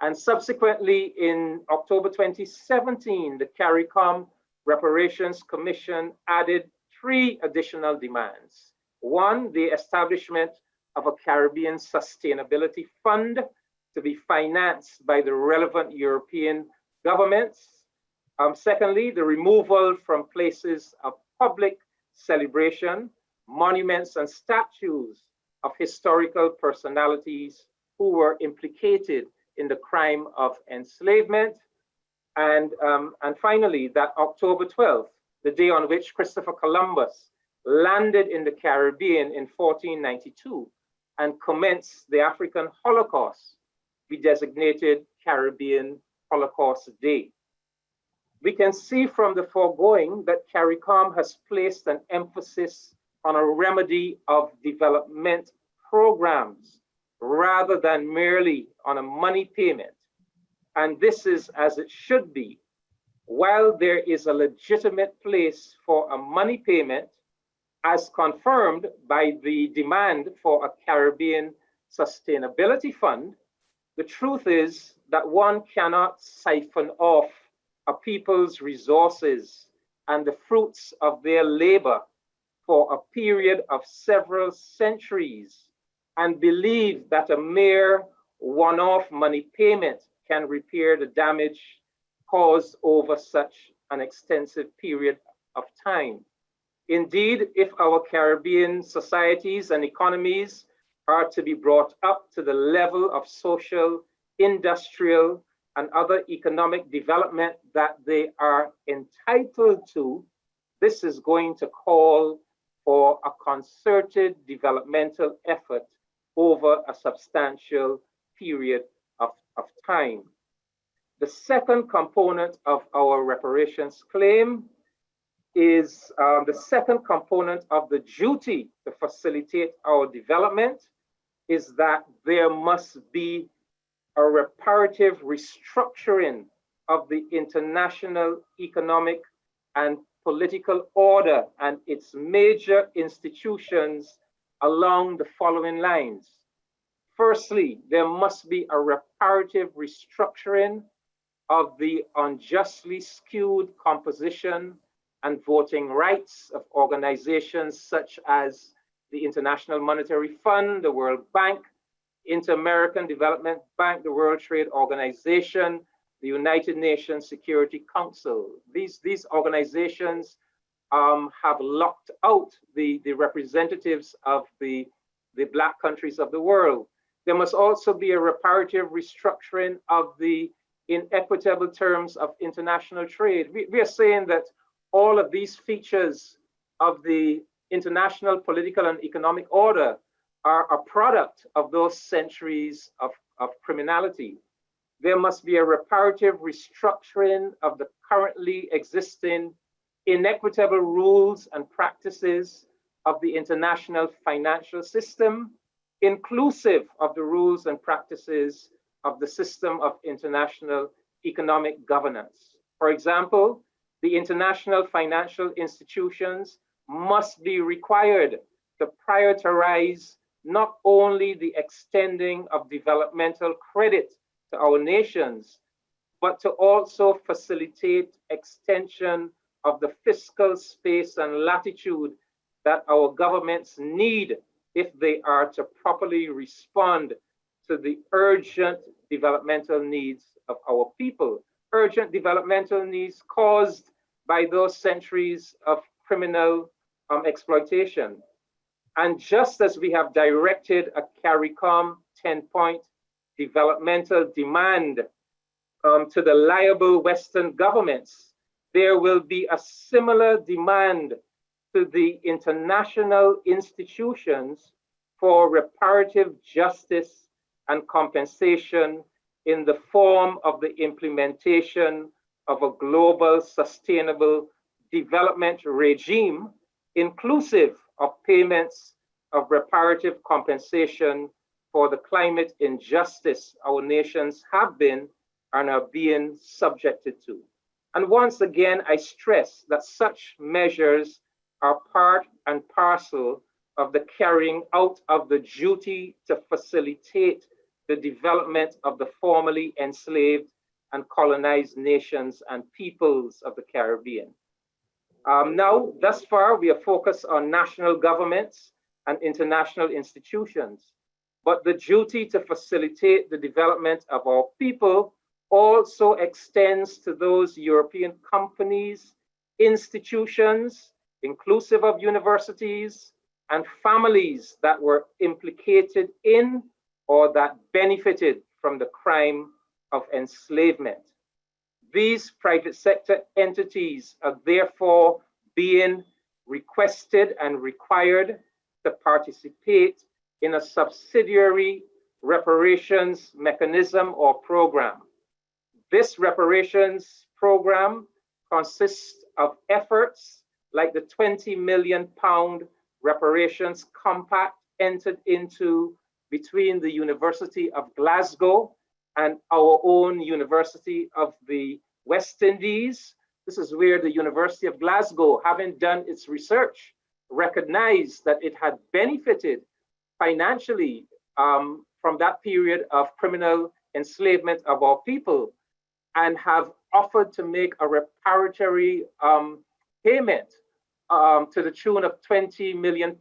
And subsequently, in October 2017, the CARICOM Reparations Commission added 3 additional demands. One, the establishment of a Caribbean Sustainability Fund to be financed by the relevant European governments. Secondly, the removal from places of public celebration, monuments and statues of historical personalities who were implicated in the crime of enslavement. And finally, that October 12th, the day on which Christopher Columbus landed in the Caribbean in 1492 and commenced the African Holocaust, we designated Caribbean Holocaust Day. We can see from the foregoing that CARICOM has placed an emphasis on a remedy of development programs rather than merely on a money payment. And this is as it should be. While there is a legitimate place for a money payment, as confirmed by the demand for a Caribbean Sustainability Fund, the truth is that one cannot siphon off a people's resources and the fruits of their labor for a period of several centuries and believe that a mere one-off money payment can repair the damage caused over such an extensive period of time. Indeed, if our Caribbean societies and economies are to be brought up to the level of social, industrial, and other economic development that they are entitled to, this is going to call for a concerted developmental effort over a substantial period of time. The second component of our reparations claim is the second component of the duty to facilitate our development is that there must be a reparative restructuring of the international economic and political order and its major institutions along the following lines. Firstly, there must be a reparative restructuring of the unjustly skewed composition and voting rights of organizations such as the International Monetary Fund, the World Bank, Inter-American Development Bank, the World Trade Organization, the United Nations Security Council. These organizations have locked out the representatives of the Black countries of the world. There must also be a reparative restructuring of the inequitable terms of international trade. We are saying that all of these features of the international political and economic order are a product of those centuries of criminality. There must be a reparative restructuring of the currently existing inequitable rules and practices of the international financial system, inclusive of the rules and practices of the system of international economic governance. For example, the international financial institutions must be required to prioritize not only the extending of developmental credit to our nations, but to also facilitate extension of the fiscal space and latitude that our governments need if they are to properly respond to the urgent developmental needs of our people. Urgent developmental needs caused by those centuries of criminal exploitation. And just as we have directed a CARICOM 10-point developmental demand to the liable Western governments, there will be a similar demand to the international institutions for reparative justice and compensation in the form of the implementation of a global sustainable development regime, inclusive of payments of reparative compensation for the climate injustice our nations have been and are being subjected to. And once again, I stress that such measures are part and parcel of the carrying out of the duty to facilitate the development of the formerly enslaved and colonized nations and peoples of the Caribbean. Now, thus far, we are focused on national governments and international institutions, but the duty to facilitate the development of our people also extends to those European companies, institutions, inclusive of universities, and families that were implicated in or that benefited from the crime of enslavement. These private sector entities are therefore being requested and required to participate in a subsidiary reparations mechanism or program. This reparations program consists of efforts like the £20 million reparations compact entered into between the University of Glasgow and our own University of the West Indies. This is where the University of Glasgow, having done its research, recognized that it had benefited financially from that period of criminal enslavement of our people, and have offered to make a reparatory payment to the tune of £20 million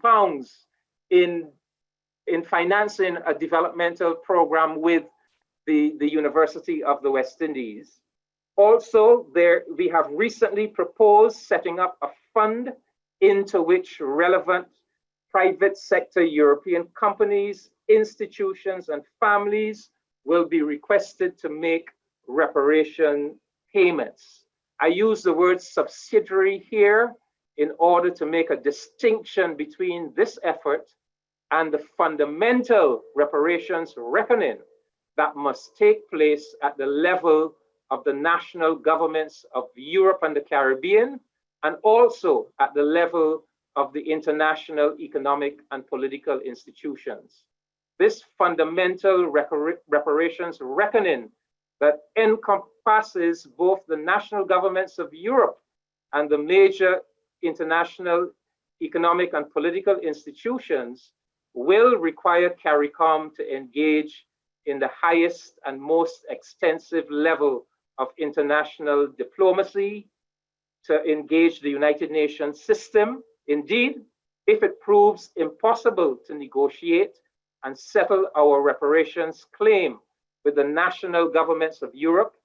in financing a developmental program with the University of the West Indies. Also, we have recently proposed setting up a fund into which relevant private sector European companies, institutions, and families will be requested to make reparation payments. I use the word subsidiary here in order to make a distinction between this effort and the fundamental reparations reckoning that must take place at the level of the national governments of Europe and the Caribbean, and also at the level of the international economic and political institutions. This fundamental reparations reckoning that encompasses both the national governments of Europe and the major international economic and political institutions will require CARICOM to engage in the highest and most extensive level of international diplomacy, to engage the United Nations system. Indeed, if it proves impossible to negotiate and settle our reparations claim with the national governments of Europe,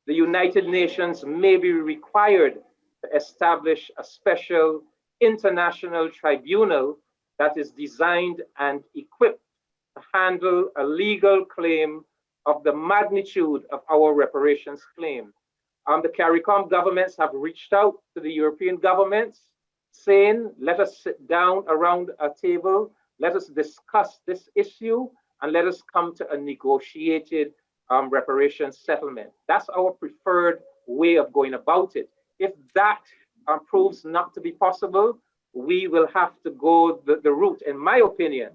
the United Nations may be required to establish a special international tribunal that is designed and equipped to handle a legal claim of the magnitude of our reparations claim. The CARICOM governments have reached out to the European governments saying, let us sit down around a table, let us discuss this issue, and let us come to a negotiated reparations settlement. That's our preferred way of going about it. If that proves not to be possible, we will have to go the route, in my opinion,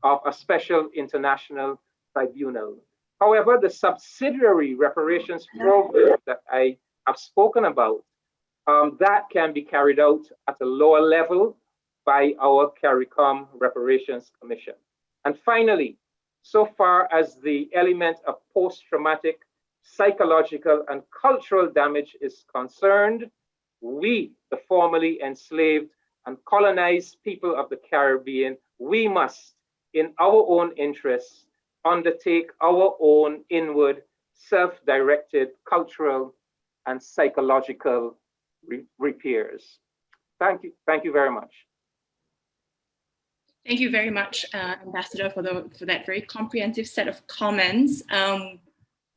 of a special international tribunal. However, the subsidiary reparations program that I have spoken about, that can be carried out at a lower level by our CARICOM Reparations Commission. And finally, so far as the element of post-traumatic psychological and cultural damage is concerned, we, the formerly enslaved and colonized people of the Caribbean, we must, in our own interests, undertake our own inward, self-directed cultural and psychological repairs. Thank you very much. Thank you very much, Ambassador, for that very comprehensive set of comments,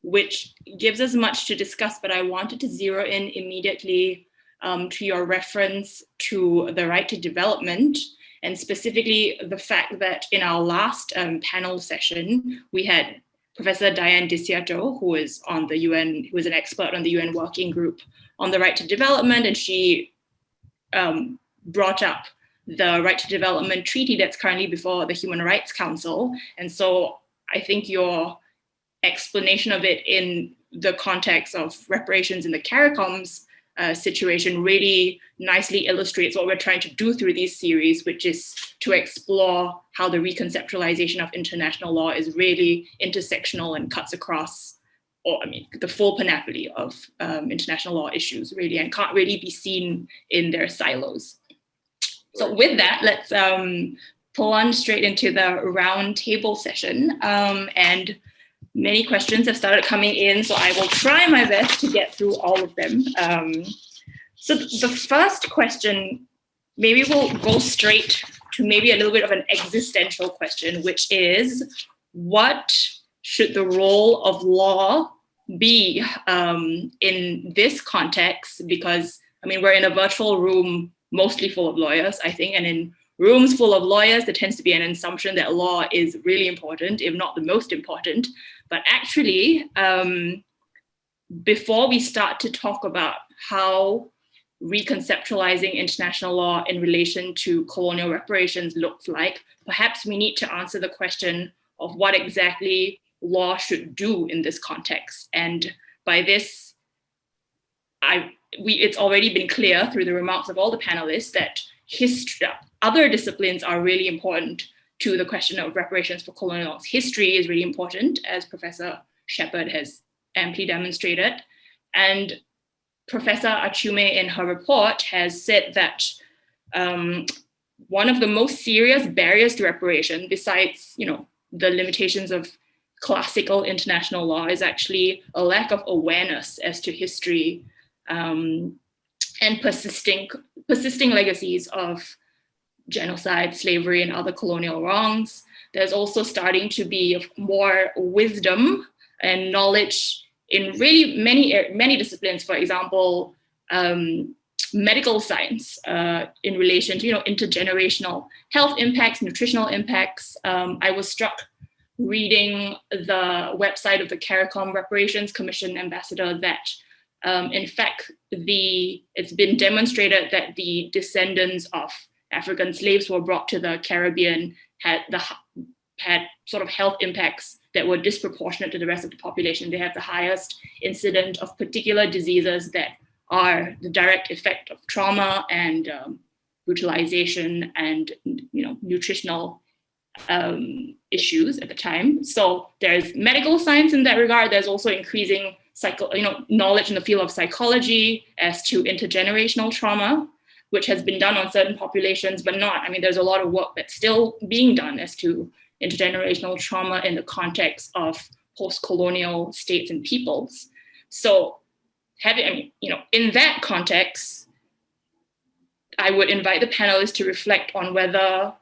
which gives us much to discuss, but I wanted to zero in immediately to your reference to the right to development, and specifically the fact that in our last panel session, we had Professor Diane Disiato, who is on the UN, who is an expert on the UN Working Group on the right to development, and she brought up the Right to Development Treaty that's currently before the Human Rights Council. And so I think your explanation of it in the context of reparations in the CARICOM's situation really nicely illustrates what we're trying to do through this series, which is to explore how the reconceptualization of international law is really intersectional and cuts across, the full panoply of international law issues, really, and can't really be seen in their silos. So with that, let's plunge straight into the round table session. And many questions have started coming in, so I will try my best to get through all of them. So the first question, maybe we'll go straight to maybe a little bit of an existential question, which is, what should the role of law be in this context? Because, I mean, we're in a virtual room mostly full of lawyers, I think, and in rooms full of lawyers, there tends to be an assumption that law is really important, if not the most important. But actually, before we start to talk about how reconceptualizing international law in relation to colonial reparations looks like, perhaps we need to answer the question of what exactly law should do in this context. And by this, it's already been clear through the remarks of all the panelists that other disciplines are really important to the question of reparations for colonial loss. History is really important, as Professor Shepherd has amply demonstrated. And Professor Achiume in her report has said that one of the most serious barriers to reparation, besides the limitations of classical international law, is actually a lack of awareness as to history and persisting legacies of genocide, slavery, and other colonial wrongs. There's also starting to be more wisdom and knowledge in really many disciplines, for example, medical science in relation to intergenerational health impacts, nutritional impacts. I was struck reading the website of the CARICOM Reparations Commission ambassador that in fact it's been demonstrated that the descendants of African slaves who were brought to the Caribbean had sort of health impacts that were disproportionate to the rest of the population. They have the highest incident of particular diseases that are the direct effect of trauma and brutalization and nutritional issues at the time. So there's medical science in that regard. There's also increasing knowledge in the field of psychology as to intergenerational trauma, which has been done on certain populations, but not. I mean, there's a lot of work that's still being done as to intergenerational trauma in the context of post-colonial states and peoples. So in that context, I would invite the panelists to reflect on whether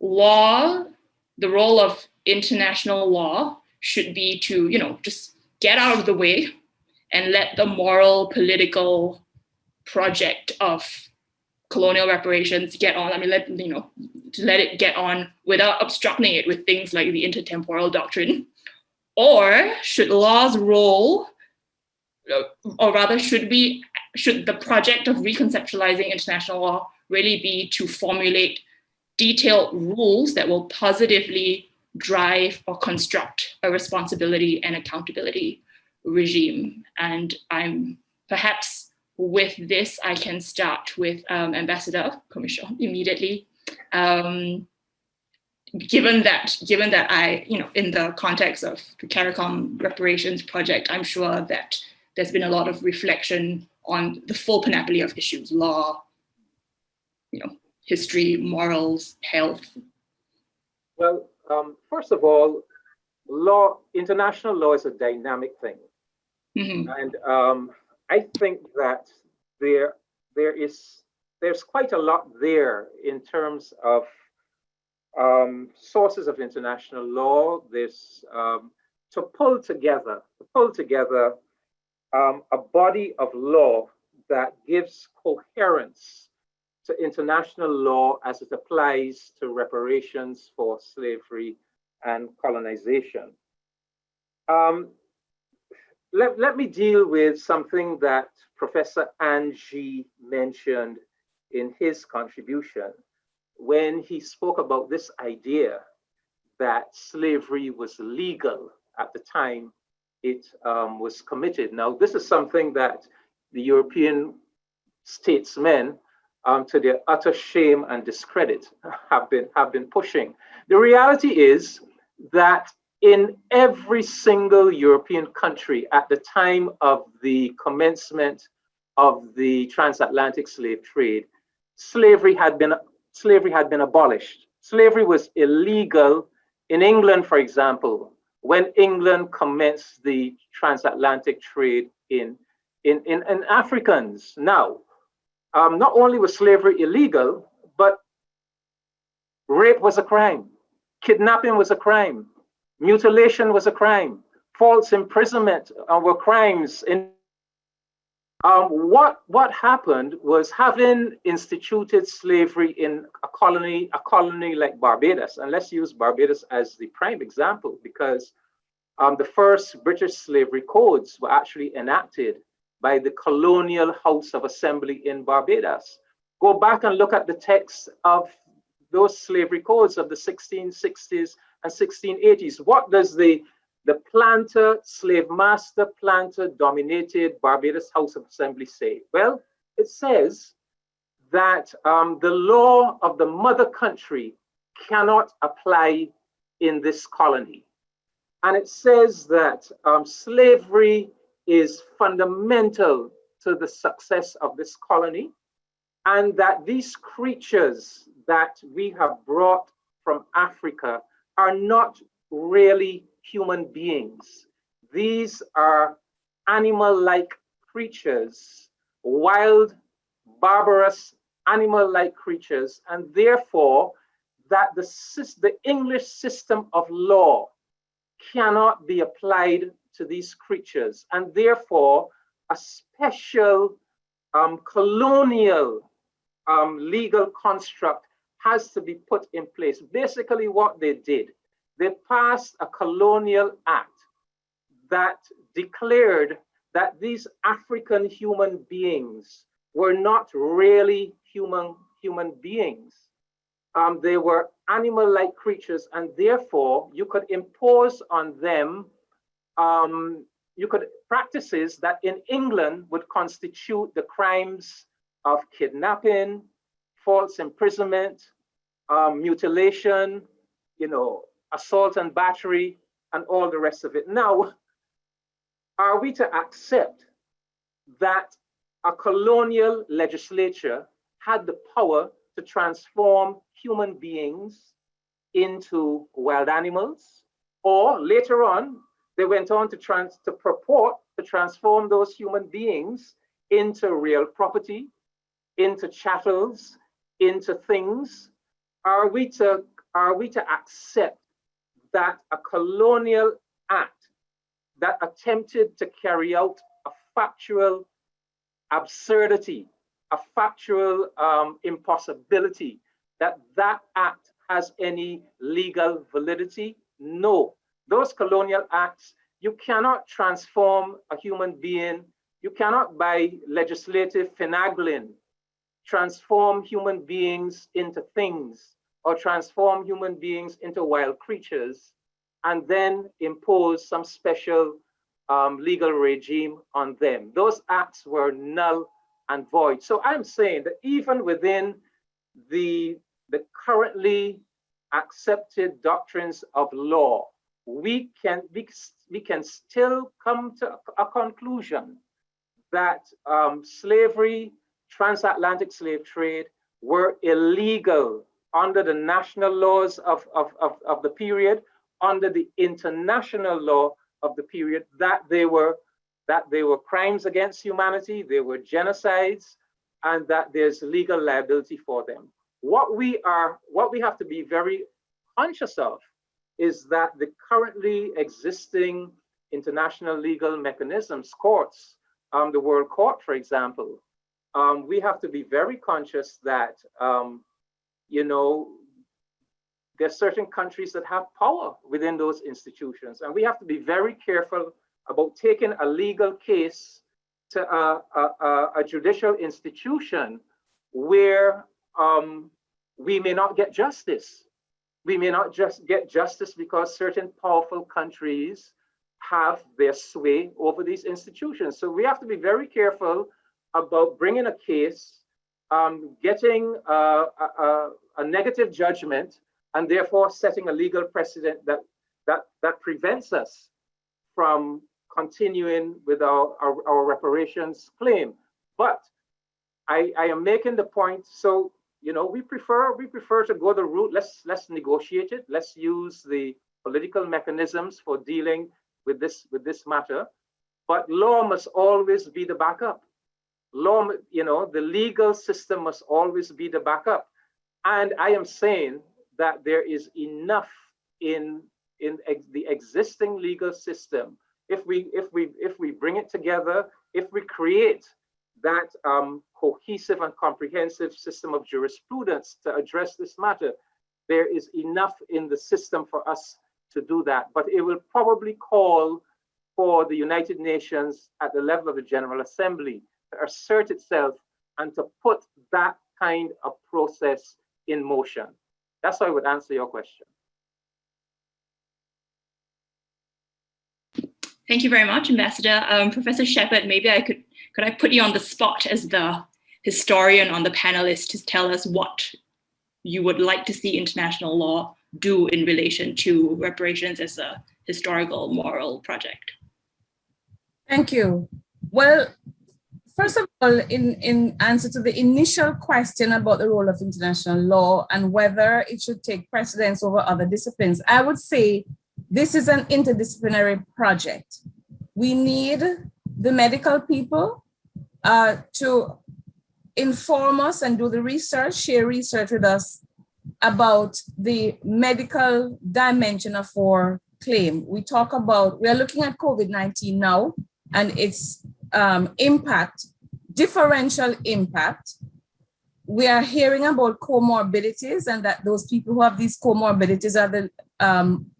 law, the role of international law should be to, just get out of the way and let the moral, political project of colonial reparations get on. I mean, let it get on without obstructing it with things like the intertemporal doctrine. Or should law's role, or rather should the project of reconceptualizing international law really be to formulate detailed rules that will positively drive or construct a responsibility and accountability regime? And perhaps with this, I can start with Ambassador Commissioner immediately. Given that I, in the context of the CARICOM reparations project, I'm sure that there's been a lot of reflection on the full panoply of issues: law, history, morals, health. Well, first of all, international law is a dynamic thing. Mm-hmm. And I think that there's quite a lot there in terms of sources of international law. There's to pull together a body of law that gives coherence to international law as it applies to reparations for slavery and colonization. Let me deal with something that Professor Angie mentioned in his contribution when he spoke about this idea that slavery was legal at the time it was committed. Now, this is something that the European statesmen, to their utter shame and discredit, have been pushing. The reality is that in every single European country at the time of the commencement of the transatlantic slave trade, slavery had been abolished. Slavery was illegal in England, for example, when England commenced the transatlantic trade in Africans. Now, not only was slavery illegal, but rape was a crime, kidnapping was a crime, Mutilation was a crime. False imprisonment were crimes. What happened was, having instituted slavery in a colony like Barbados, and let's use Barbados as the prime example, because the first British slavery codes were actually enacted by the Colonial House of Assembly in Barbados. Go back and look at the text of those slavery codes of the 1660s and 1680s. What does the planter, slave master, planter dominated Barbados House of Assembly say? Well, it says that the law of the mother country cannot apply in this colony. And it says that slavery is fundamental to the success of this colony, and that these creatures that we have brought from Africa are not really human beings. These are animal-like creatures, wild, barbarous, animal-like creatures, and therefore that the English system of law cannot be applied to these creatures, and therefore a special colonial legal construct has to be put in place. Basically what they did, they passed a colonial act that declared that these African human beings were not really human beings. They were animal-like creatures, and therefore you could impose on them practices that in England would constitute the crimes of kidnapping, false imprisonment, mutilation, assault and battery, and all the rest of it. Now, are we to accept that a colonial legislature had the power to transform human beings into wild animals? Or later on, they went on to purport to transform those human beings into real property, into chattels, into things? Are we to accept that a colonial act that attempted to carry out a factual absurdity, a factual impossibility, that act has any legal validity? No. Those colonial acts, you cannot transform a human being, you cannot by legislative finagling transform human beings into things, or transform human beings into wild creatures, and then impose some special legal regime on them. Those acts were null and void. So I'm saying that even within the currently accepted doctrines of law, we can still come to a conclusion that slavery, transatlantic slave trade were illegal under the national laws of the period, under the international law of the period, that they were crimes against humanity, they were genocides, and that there's legal liability for them. What we have to be very conscious of is that the currently existing international legal mechanisms, courts, the World Court, for example, we have to be very conscious that there's certain countries that have power within those institutions, and we have to be very careful about taking a legal case to a judicial institution where we may not get justice. We may not just get justice because certain powerful countries have their sway over these institutions. So we have to be very careful about bringing a case, getting a negative judgment, and therefore setting a legal precedent that prevents us from continuing with our reparations claim. But I am making the point, so we prefer to go the route, let's negotiate it, let's use the political mechanisms for dealing with this matter, but law must always be the backup. Law, the legal system must always be the backup. And I am saying that there is enough in in the existing legal system, if we bring it together, if we create that cohesive and comprehensive system of jurisprudence to address this matter, there is enough in the system for us to do that. But it will probably call for the United Nations at the level of the General Assembly to assert itself and to put that kind of process in motion. That's how I would answer your question. Thank you very much, Ambassador. Professor Shepherd, maybe could I put you on the spot as the historian on the panelists to tell us what you would like to see international law do in relation to reparations as a historical moral project? Thank you. Well, first of all, in answer to the initial question about the role of international law and whether it should take precedence over other disciplines, I would say this is an interdisciplinary project. We need the medical people to inform us and do the research, share research with us about the medical dimension of our claim. We are looking at COVID-19 now and its impact, differential impact. We are hearing about comorbidities and that those people who have these comorbidities are the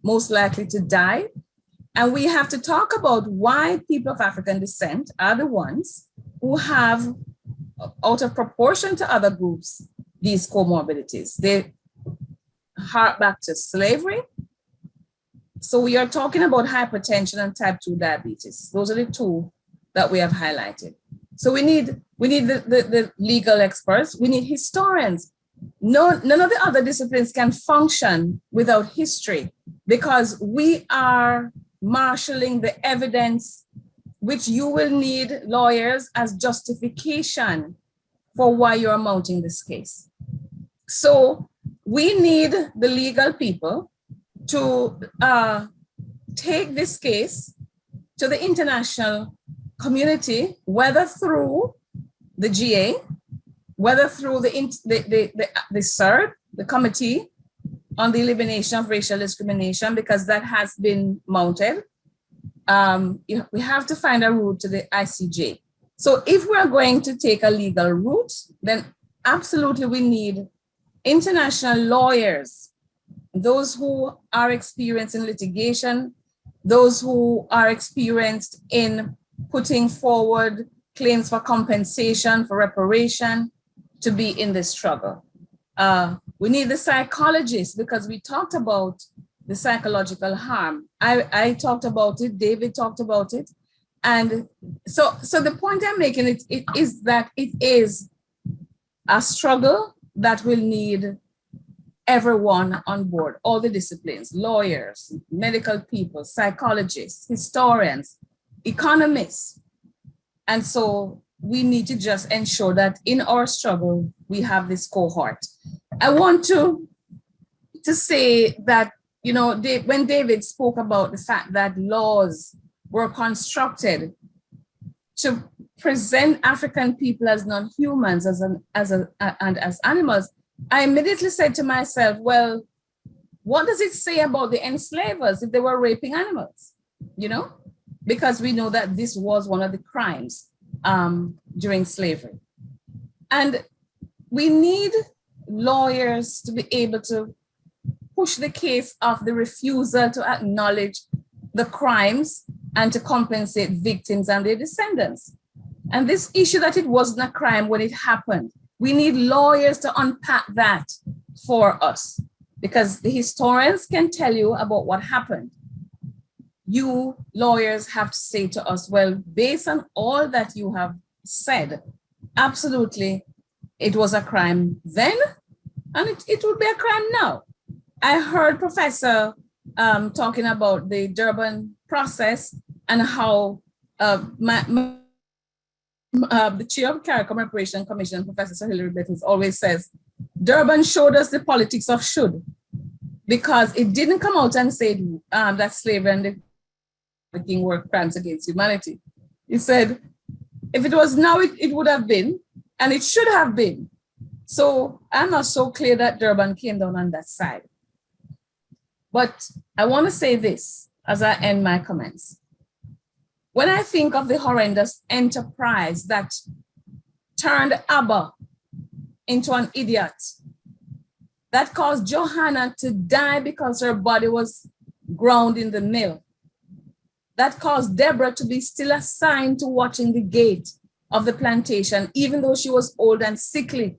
most likely to die. And we have to talk about why people of African descent are the ones who have, out of proportion to other groups, these comorbidities. They hark back to slavery. So we are talking about hypertension and type 2 diabetes. Those are the two that we have highlighted. So we need the legal experts. We need historians. None of the other disciplines can function without history because we are marshalling the evidence which you will need lawyers as justification for why you're mounting this case. So we need the legal people to take this case to the international community, whether through the GA, whether through the CERD, the Committee on the Elimination of Racial Discrimination, because that has been mounted. We have to find a route to the ICJ. So if we're going to take a legal route, then absolutely we need international lawyers, those who are experienced in litigation, those who are experienced in putting forward claims for compensation, for reparation, to be in this struggle. We need the psychologists because we talked about the psychological harm. I talked about it, David talked about it. And so the point I'm making is that it is a struggle that will need everyone on board, all the disciplines, lawyers, medical people, psychologists, historians, economists. And so we need to just ensure that in our struggle, we have this cohort. I want to say that, you know, when David spoke about the fact that laws were constructed to present African people as non-humans, and as animals, I immediately said to myself, well, what does it say about the enslavers if they were raping animals, you know? Because we know that this was one of the crimes during slavery. And we need lawyers to be able to push the case of the refusal to acknowledge the crimes and to compensate victims and their descendants. And this issue that it wasn't a crime when it happened, we need lawyers to unpack that for us, because the historians can tell you about what happened. You lawyers have to say to us, well, based on all that you have said, absolutely, it was a crime then, and it would be a crime now. I heard Professor talking about the Durban process and how the chair of CARICOM Reparation Commission, Professor Sir Hilary Bettles, always says, Durban showed us the politics of should, because it didn't come out and say that slavery and the king were crimes against humanity. He said, if it was now, it would have been, and it should have been. So I'm not so clear that Durban came down on that side. But I want to say this as I end my comments. When I think of the horrendous enterprise that turned Abba into an idiot, that caused Johanna to die because her body was ground in the mill, that caused Deborah to be still assigned to watching the gate of the plantation, even though she was old and sickly,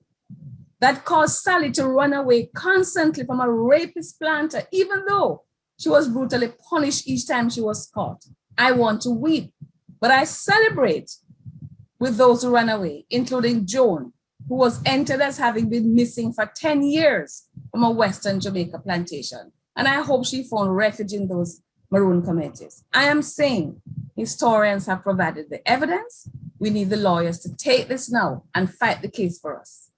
that caused Sally to run away constantly from a rapist planter, even though she was brutally punished each time she was caught. I want to weep, but I celebrate with those who ran away, including Joan, who was entered as having been missing for 10 years from a Western Jamaica plantation. And I hope she found refuge in those maroon communities. I am saying historians have provided the evidence. We need the lawyers to take this now and fight the case for us.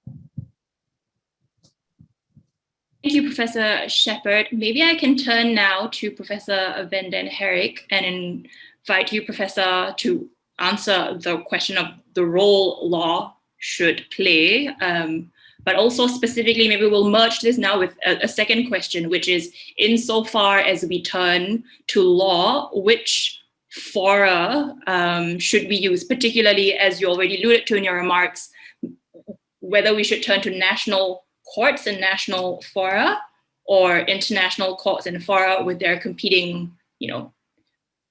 Thank you, Professor Shepherd. Maybe I can turn now to Professor Van den Herik and invite you, Professor, to answer the question of the role law should play, but also specifically, maybe we'll merge this now with a second question, which is, insofar as we turn to law, which fora should we use, particularly as you already alluded to in your remarks, whether we should turn to national courts and national fora or international courts and fora with their competing,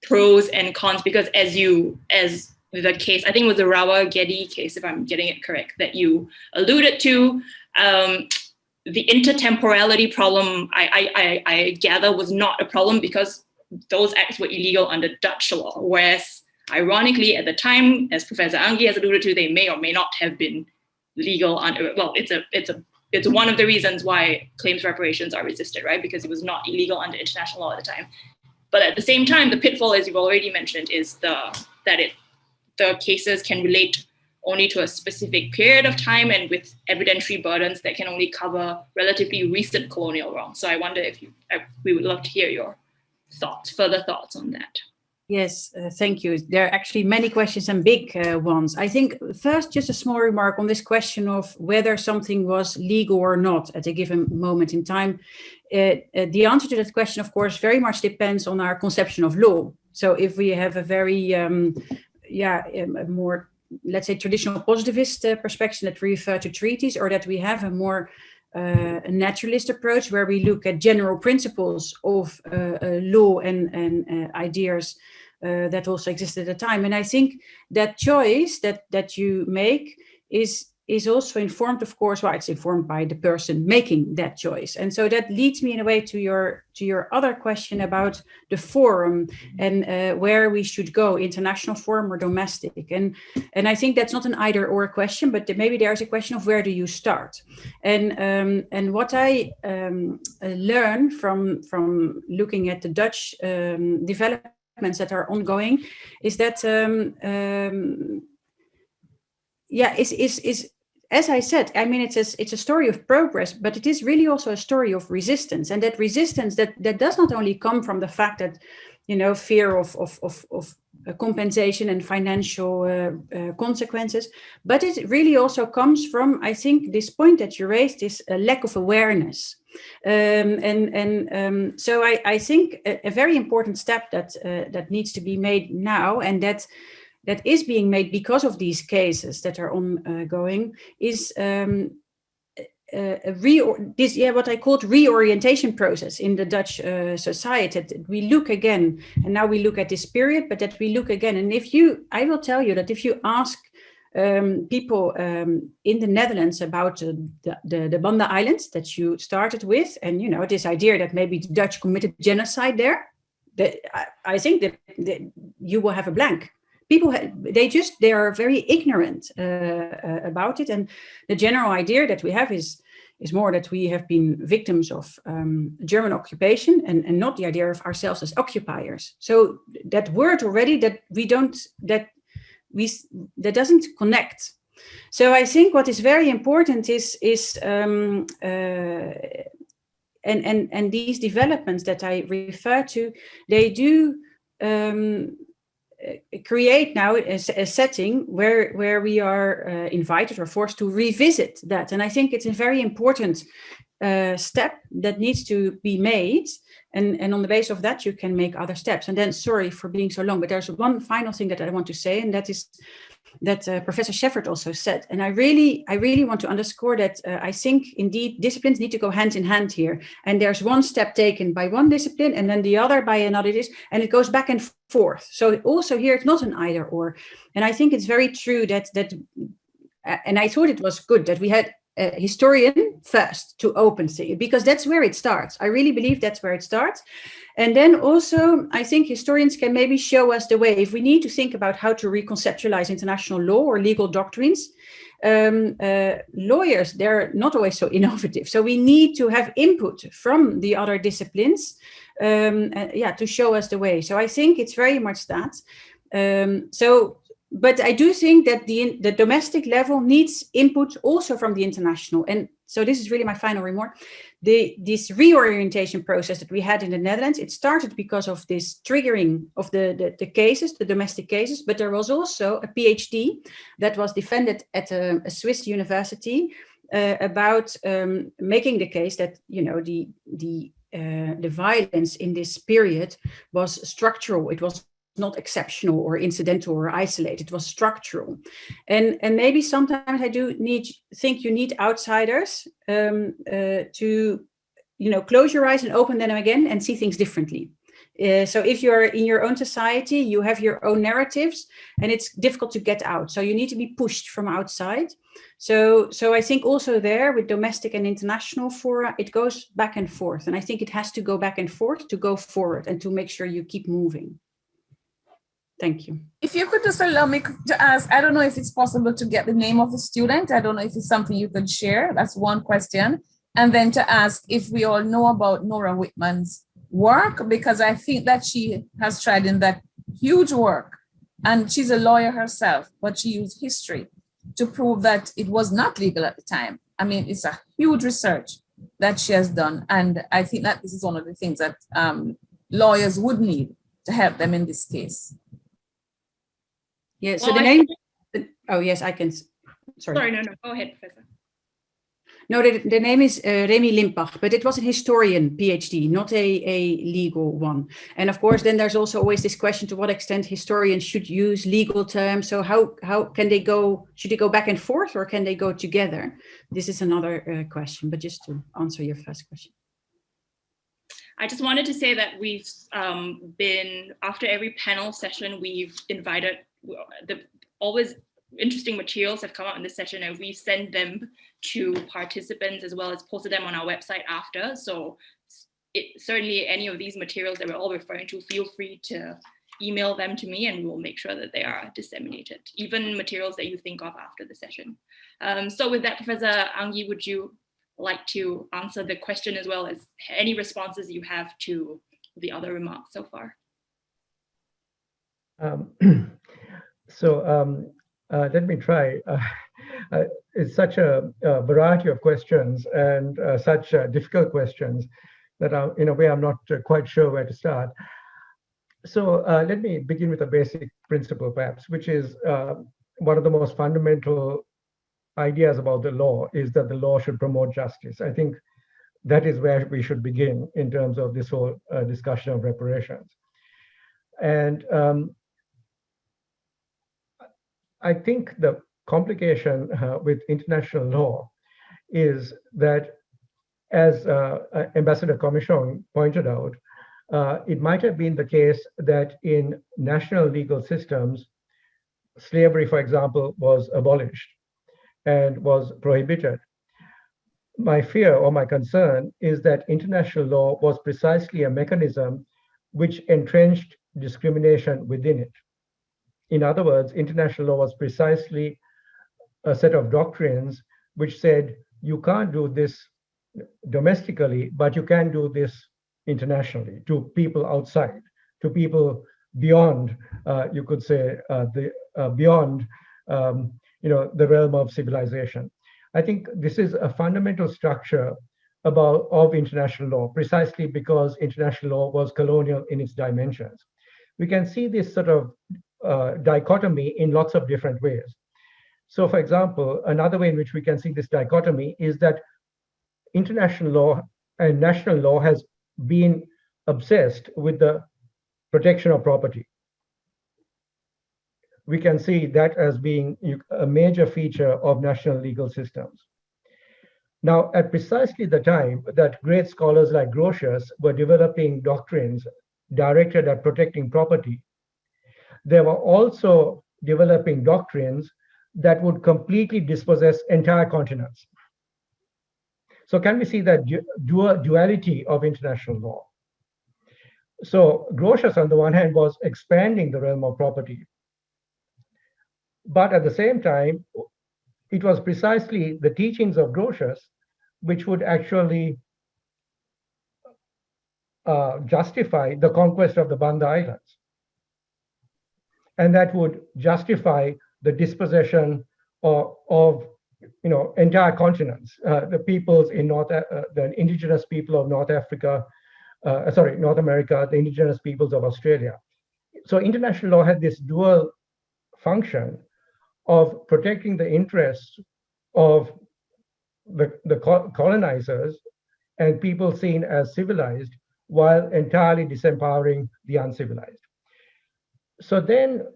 pros and cons, because as the case, I think it was the Rawa Geddy case, if I'm getting it correct, that you alluded to, the intertemporality problem, I gather, was not a problem because those acts were illegal under Dutch law, whereas ironically at the time, as Professor Angie has alluded to, they may or may not have been legal under, well, it's one of the reasons why claims reparations are resisted, right? Because it was not illegal under international law at the time. But at the same time, the pitfall, as you've already mentioned, is the cases can relate only to a specific period of time and with evidentiary burdens that can only cover relatively recent colonial wrongs. So I wonder if we would love to hear your further thoughts on that. Yes, thank you. There are actually many questions and big ones. I think first, just a small remark on this question of whether something was legal or not at a given moment in time. The answer to that question, of course, very much depends on our conception of law. So if we have a very, a more, let's say, traditional positivist perspective that we refer to treaties, or that we have a more a naturalist approach where we look at general principles of law and ideas that also existed at the time. And I think that choice that you make is also informed, of course, well, it's informed by the person making that choice. And so that leads me in a way to your other question about the forum and where we should go, international forum or domestic. And I think that's not an either or question, but maybe there's a question of where do you start? And what I learned from looking at the Dutch developments that are ongoing is that is as I said, I mean, it's a story of progress, but it is really also a story of resistance, and that resistance that does not only come from the fact that, fear of compensation and financial consequences, but it really also comes from, I think, this point that you raised, this lack of awareness. So I think a very important step that needs to be made now, and that is being made because of these cases that are ongoing, is what I called reorientation process in the Dutch society. That we look again, and now we look at this period, but that we look again. And I will tell you that if you ask people in the Netherlands about the Banda Islands that you started with, and this idea that maybe the Dutch committed genocide there, I think that you will have a blank. People, they are very ignorant about it, and the general idea that we have is more that we have been victims of German occupation, and not the idea of ourselves as occupiers. So that word already that doesn't connect. So I think what is very important is and these developments that I refer to, they do create now a setting where we are invited or forced to revisit that. And I think it's a very important step that needs to be made, and on the basis of that you can make other steps. And then, sorry for being so long, but there's one final thing that I want to say, and that is that Professor Shefford also said, and I really want to underscore that I think indeed disciplines need to go hand in hand here, and there's one step taken by one discipline and then the other by another, and it goes back and forth. So also here it's not an either or, and I think it's very true that and I thought it was good that we had a historian first to open things, because that's where it starts. I really believe that's where it starts. And then also, I think historians can maybe show us the way. If we need to think about how to reconceptualize international law or legal doctrines, lawyers, they're not always so innovative. So we need to have input from the other disciplines to show us the way. So I think it's very much that. But I do think that the domestic level needs input also from the international. And so this is really my final remark. This reorientation process that we had in the Netherlands, it started because of this triggering of the cases, the domestic cases, but there was also a PhD that was defended at a Swiss university about making the case that, you know, the violence in this period was structural. It was not exceptional or incidental or isolated. It was structural, and maybe sometimes I do think you need outsiders to, you know, close your eyes and open them again and see things differently. So if you're in your own society, you have your own narratives, and it's difficult to get out. So you need to be pushed from outside. So I think also there with domestic and international fora, it goes back and forth, and I think it has to go back and forth to go forward and to make sure you keep moving. Thank you. If you could just allow me to ask, I don't know if it's possible to get the name of the student. I don't know if it's something you could share. That's one question. And then to ask if we all know about Nora Whitman's work, because I think that she has tried in that huge work, and she's a lawyer herself, but she used history to prove that it was not legal at the time. I mean, it's a huge research that she has done. And I think that this is one of the things that lawyers would need to help them in this case. Yeah, so the name, oh yes, I can, sorry, no, go ahead, Professor. No, the name is Remy Limpach, but it was a historian PhD, not a legal one. And of course, then there's also always this question to what extent historians should use legal terms. So how can they go, should they go back and forth, or can they go together? This is another question, but just to answer your first question. I just wanted to say that we've been, after every panel session, we've invited, always interesting materials have come out in this session, and we send them to participants as well as posted them on our website after. So certainly any of these materials that we're all referring to, feel free to email them to me, and we will make sure that they are disseminated, even materials that you think of after the session. So with that, Professor Angie, would you like to answer the question as well as any responses you have to the other remarks so far? Let me try. It's such a variety of questions, and such difficult questions that in a way I'm not quite sure where to start. So let me begin with a basic principle, perhaps, which is one of the most fundamental ideas about the law is that the law should promote justice. I think that is where we should begin in terms of this whole discussion of reparations. And I think the complication with international law is that, as Ambassador Commichon pointed out, it might have been the case that in national legal systems, slavery, for example, was abolished and was prohibited. My fear or my concern is that international law was precisely a mechanism which entrenched discrimination within it. In other words, international law was precisely a set of doctrines which said, you can't do this domestically, but you can do this internationally, to people outside, to people beyond, you could say, beyond the realm of civilization. I think this is a fundamental structure of international law, precisely because international law was colonial in its dimensions. We can see this sort of dichotomy in lots of different ways. So, for example, another way in which we can see this dichotomy is that international law and national law has been obsessed with the protection of property. We can see that as being a major feature of national legal systems. Now, at precisely the time that great scholars like Grotius were developing doctrines directed at protecting property, they were also developing doctrines that would completely dispossess entire continents. So can we see that duality of international law? So Grotius, on the one hand, was expanding the realm of property. But at the same time, it was precisely the teachings of Grotius which would actually justify the conquest of the Banda Islands. And that would justify the dispossession of entire continents, the peoples in the indigenous people of North America, the indigenous peoples of Australia. So international law had this dual function of protecting the interests of the colonizers and people seen as civilized, while entirely disempowering the uncivilized. So then,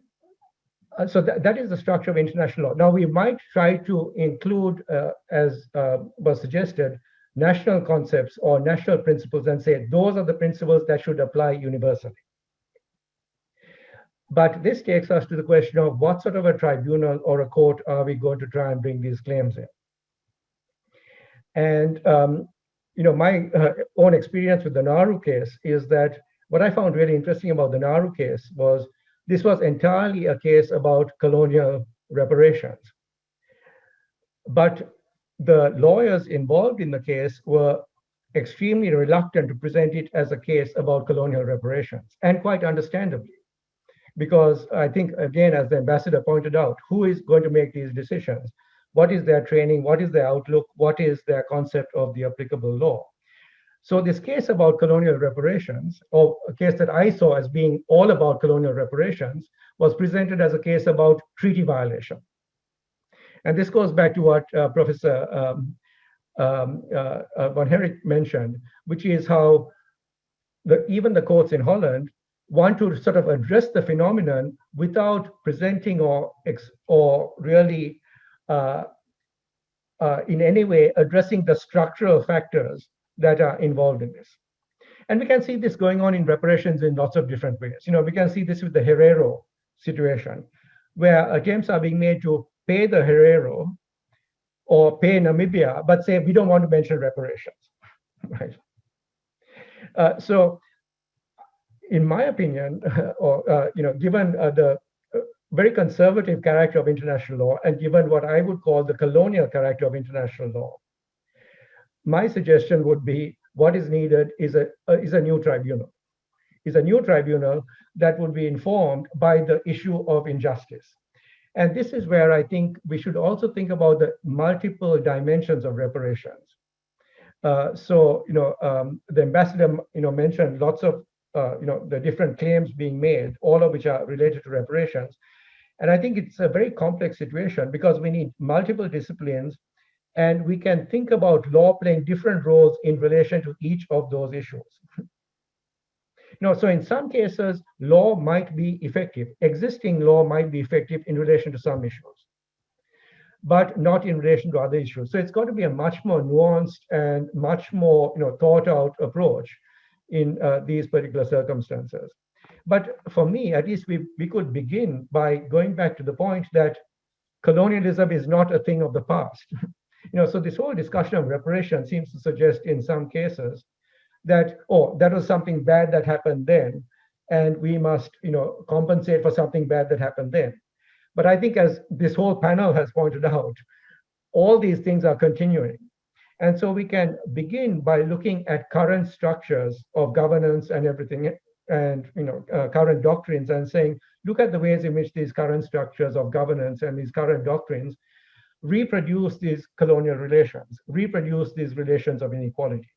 that is the structure of international law. Now we might try to include, as was suggested, national concepts or national principles and say those are the principles that should apply universally. But this takes us to the question of what sort of a tribunal or a court are we going to try and bring these claims in? And my own experience with the Nauru case is that what I found really interesting about the Nauru case was this was entirely a case about colonial reparations. But the lawyers involved in the case were extremely reluctant to present it as a case about colonial reparations, and quite understandably. Because I think, again, as the ambassador pointed out, who is going to make these decisions? What is their training? What is their outlook? What is their concept of the applicable law? So this case about colonial reparations, or a case that I saw as being all about colonial reparations, was presented as a case about treaty violation. And this goes back to what Professor Van Herrick mentioned, which is how even the courts in Holland want to sort of address the phenomenon without presenting or really in any way addressing the structural factors that are involved in this. And we can see this going on in reparations in lots of different ways. We can see this with the Herero situation, where attempts are being made to pay the Herero or pay Namibia, but say we don't want to mention reparations, right? So in my opinion, given the very conservative character of international law, and given what I would call the colonial character of international law, my suggestion would be what is needed is a new tribunal. Is a new tribunal that would be informed by the issue of injustice. And this is where I think we should also think about the multiple dimensions of reparations. The ambassador, mentioned lots of the different claims being made, all of which are related to reparations. And I think it's a very complex situation because we need multiple disciplines, and we can think about law playing different roles in relation to each of those issues. So in some cases, law might be effective. Existing law might be effective in relation to some issues, but not in relation to other issues. So it's got to be a much more nuanced and much more thought out approach in these particular circumstances. But for me, at least we could begin by going back to the point that colonialism is not a thing of the past. So this whole discussion of reparations seems to suggest in some cases that, that was something bad that happened then, and we must, compensate for something bad that happened then. But I think, as this whole panel has pointed out, all these things are continuing. And so we can begin by looking at current structures of governance and everything, and current doctrines, and saying, look at the ways in which these current structures of governance and these current doctrines reproduce these colonial relations, reproduce these relations of inequality.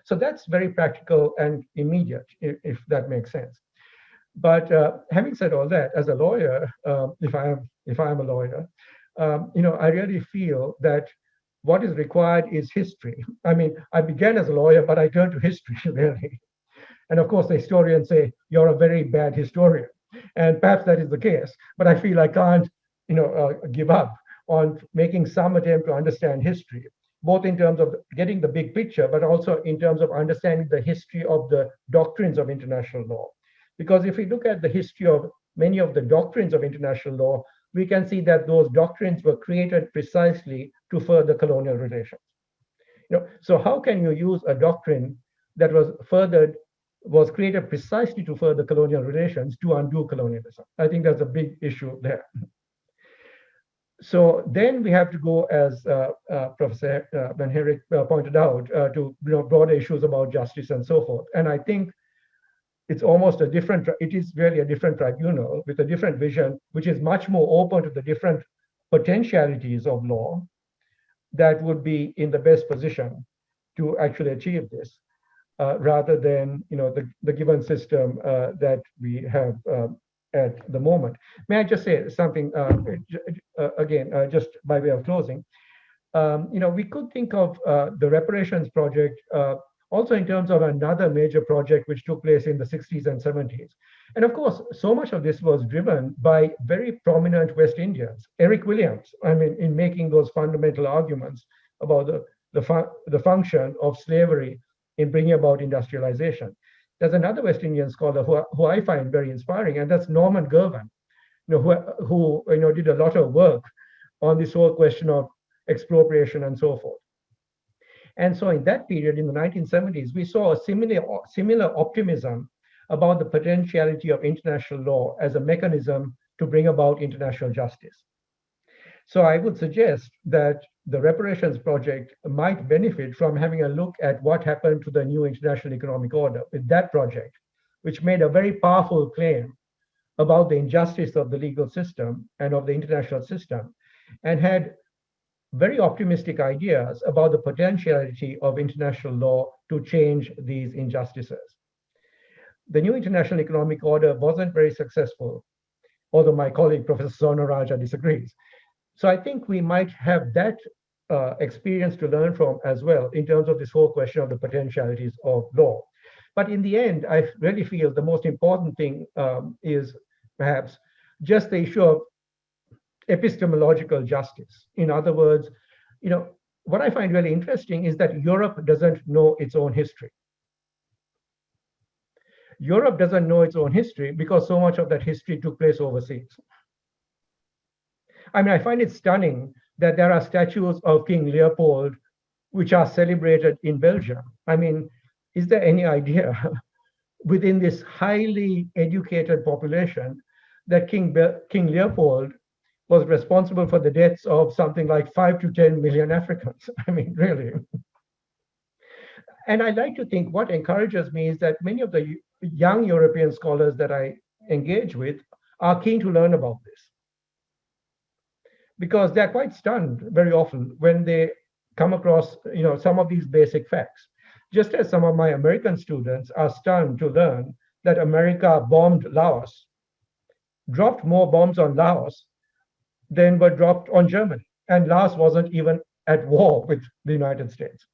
So that's very practical and immediate, if that makes sense. But having said all that, as a lawyer, if I am a lawyer, I really feel that what is required is history. I mean, I began as a lawyer, but I turned to history, really. And of course, the historians say, you're a very bad historian. And perhaps that is the case, but I feel I can't, give up on making some attempt to understand history, both in terms of getting the big picture, but also in terms of understanding the history of the doctrines of international law. Because if we look at the history of many of the doctrines of international law, we can see that those doctrines were created precisely to further colonial relations. So how can you use a doctrine that was created precisely to further colonial relations to undo colonialism? I think that's a big issue there. So then we have to go, as Professor Van Herrick pointed out, to broader issues about justice and so forth. And I think it's almost it is really a different tribunal with a different vision, which is much more open to the different potentialities of law that would be in the best position to actually achieve this, rather than the given system that we have at the moment. May I just say something again, just by way of closing? We could think of the reparations project also in terms of another major project which took place in the 60s and 70s. And of course, so much of this was driven by very prominent West Indians. Eric Williams, in making those fundamental arguments about the function of slavery in bringing about industrialization. There's another West Indian scholar who I find very inspiring, and that's Norman Gervin, who did a lot of work on this whole question of expropriation and so forth. And so in that period, in the 1970s, we saw a similar optimism about the potentiality of international law as a mechanism to bring about international justice. So I would suggest that the reparations project might benefit from having a look at what happened to the new international economic order with that project, which made a very powerful claim about the injustice of the legal system and of the international system, and had very optimistic ideas about the potentiality of international law to change these injustices. The new international economic order wasn't very successful, although my colleague, Professor Sonaraja, disagrees. So I think we might have that experience to learn from as well in terms of this whole question of the potentialities of law. But in the end, I really feel the most important thing is perhaps just the issue of epistemological justice. In other words, what I find really interesting is that Europe doesn't know its own history. Europe doesn't know its own history because so much of that history took place overseas. I find it stunning that there are statues of King Leopold which are celebrated in Belgium. Is there any idea within this highly educated population that King Leopold was responsible for the deaths of something like 5 to 10 million Africans? Really. And I like to think what encourages me is that many of the young European scholars that I engage with are keen to learn about this, because they're quite stunned very often when they come across some of these basic facts. Just as some of my American students are stunned to learn that America bombed Laos, dropped more bombs on Laos than were dropped on Germany. And Laos wasn't even at war with the United States.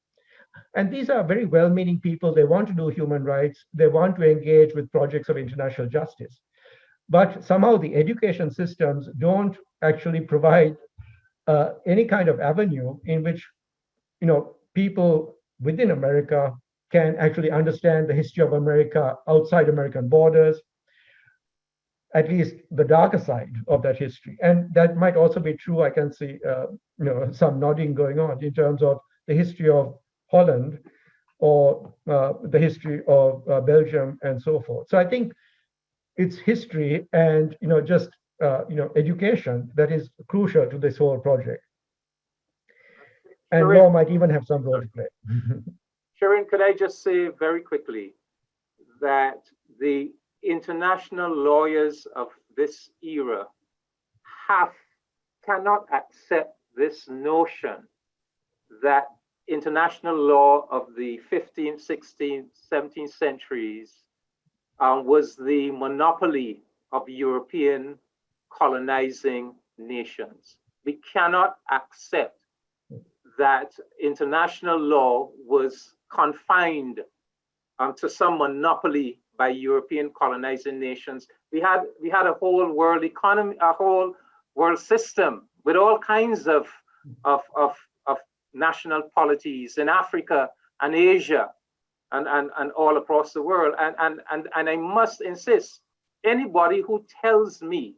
And these are very well-meaning people. They want to do human rights. They want to engage with projects of international justice. But somehow the education systems don't actually provide any kind of avenue in which people within America can actually understand the history of America outside American borders, at least the darker side of that history. And that might also be true. I can see some nodding going on in terms of the history of Holland or the history of Belgium and so forth. So I think it's history and just education that is crucial to this whole project. And law might even have some role to play. Sharon, could I just say very quickly that the international lawyers of this era cannot accept this notion that international law of the 15th, 16th, 17th centuries was the monopoly of European colonizing nations. We cannot accept that international law was confined to some monopoly by European colonizing nations. We had a whole world economy, a whole world system with all kinds of national polities in Africa and Asia and all across the world. And I must insist, anybody who tells me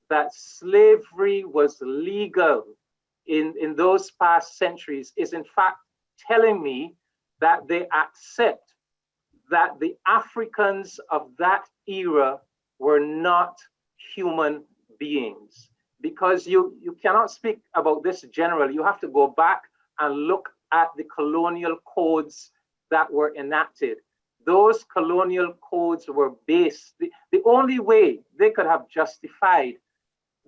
that slavery was legal in those past centuries is in fact telling me that they accept that the Africans of that era were not human beings. Because you cannot speak about this generally. You have to go back and look at the colonial codes that were enacted. Those colonial codes were based, the only way they could have justified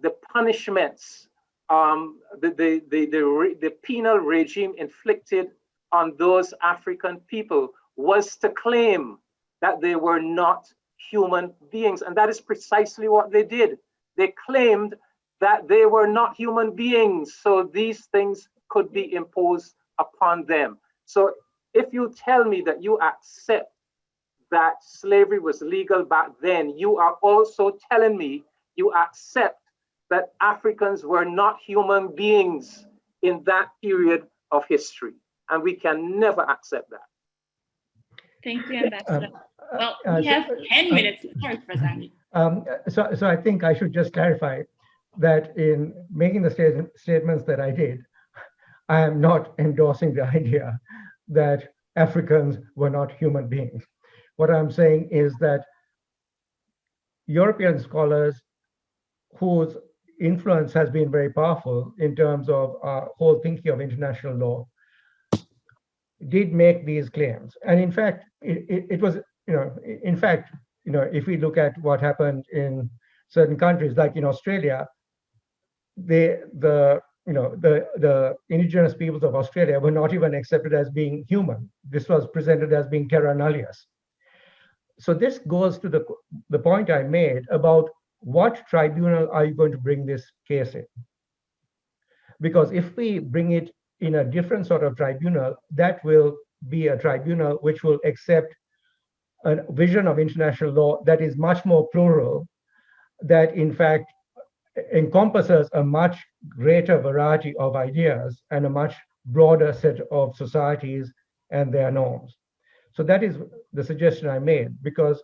the punishments, the penal regime inflicted on those African people was to claim that they were not human beings. And that is precisely what they did. They claimed that they were not human beings, so these things could be imposed upon them. So if you tell me that you accept that slavery was legal back then, you are also telling me you accept that Africans were not human beings in that period of history. And we can never accept that. Thank you, Ambassador. Well, we have 10 minutes. Sorry, Professor Angie. So I think I should just clarify that in making the statements that I did, I am not endorsing the idea that Africans were not human beings. What I'm saying is that European scholars whose influence has been very powerful in terms of our whole thinking of international law did make these claims. And in fact, it was, if we look at what happened in certain countries, like in Australia, the indigenous peoples of Australia were not even accepted as being human. This was presented as being terra nullius. So this goes to the point I made about what tribunal are you going to bring this case in? Because if we bring it in a different sort of tribunal, that will be a tribunal which will accept a vision of international law that is much more plural, that in fact encompasses a much greater variety of ideas and a much broader set of societies and their norms. So that is the suggestion I made, because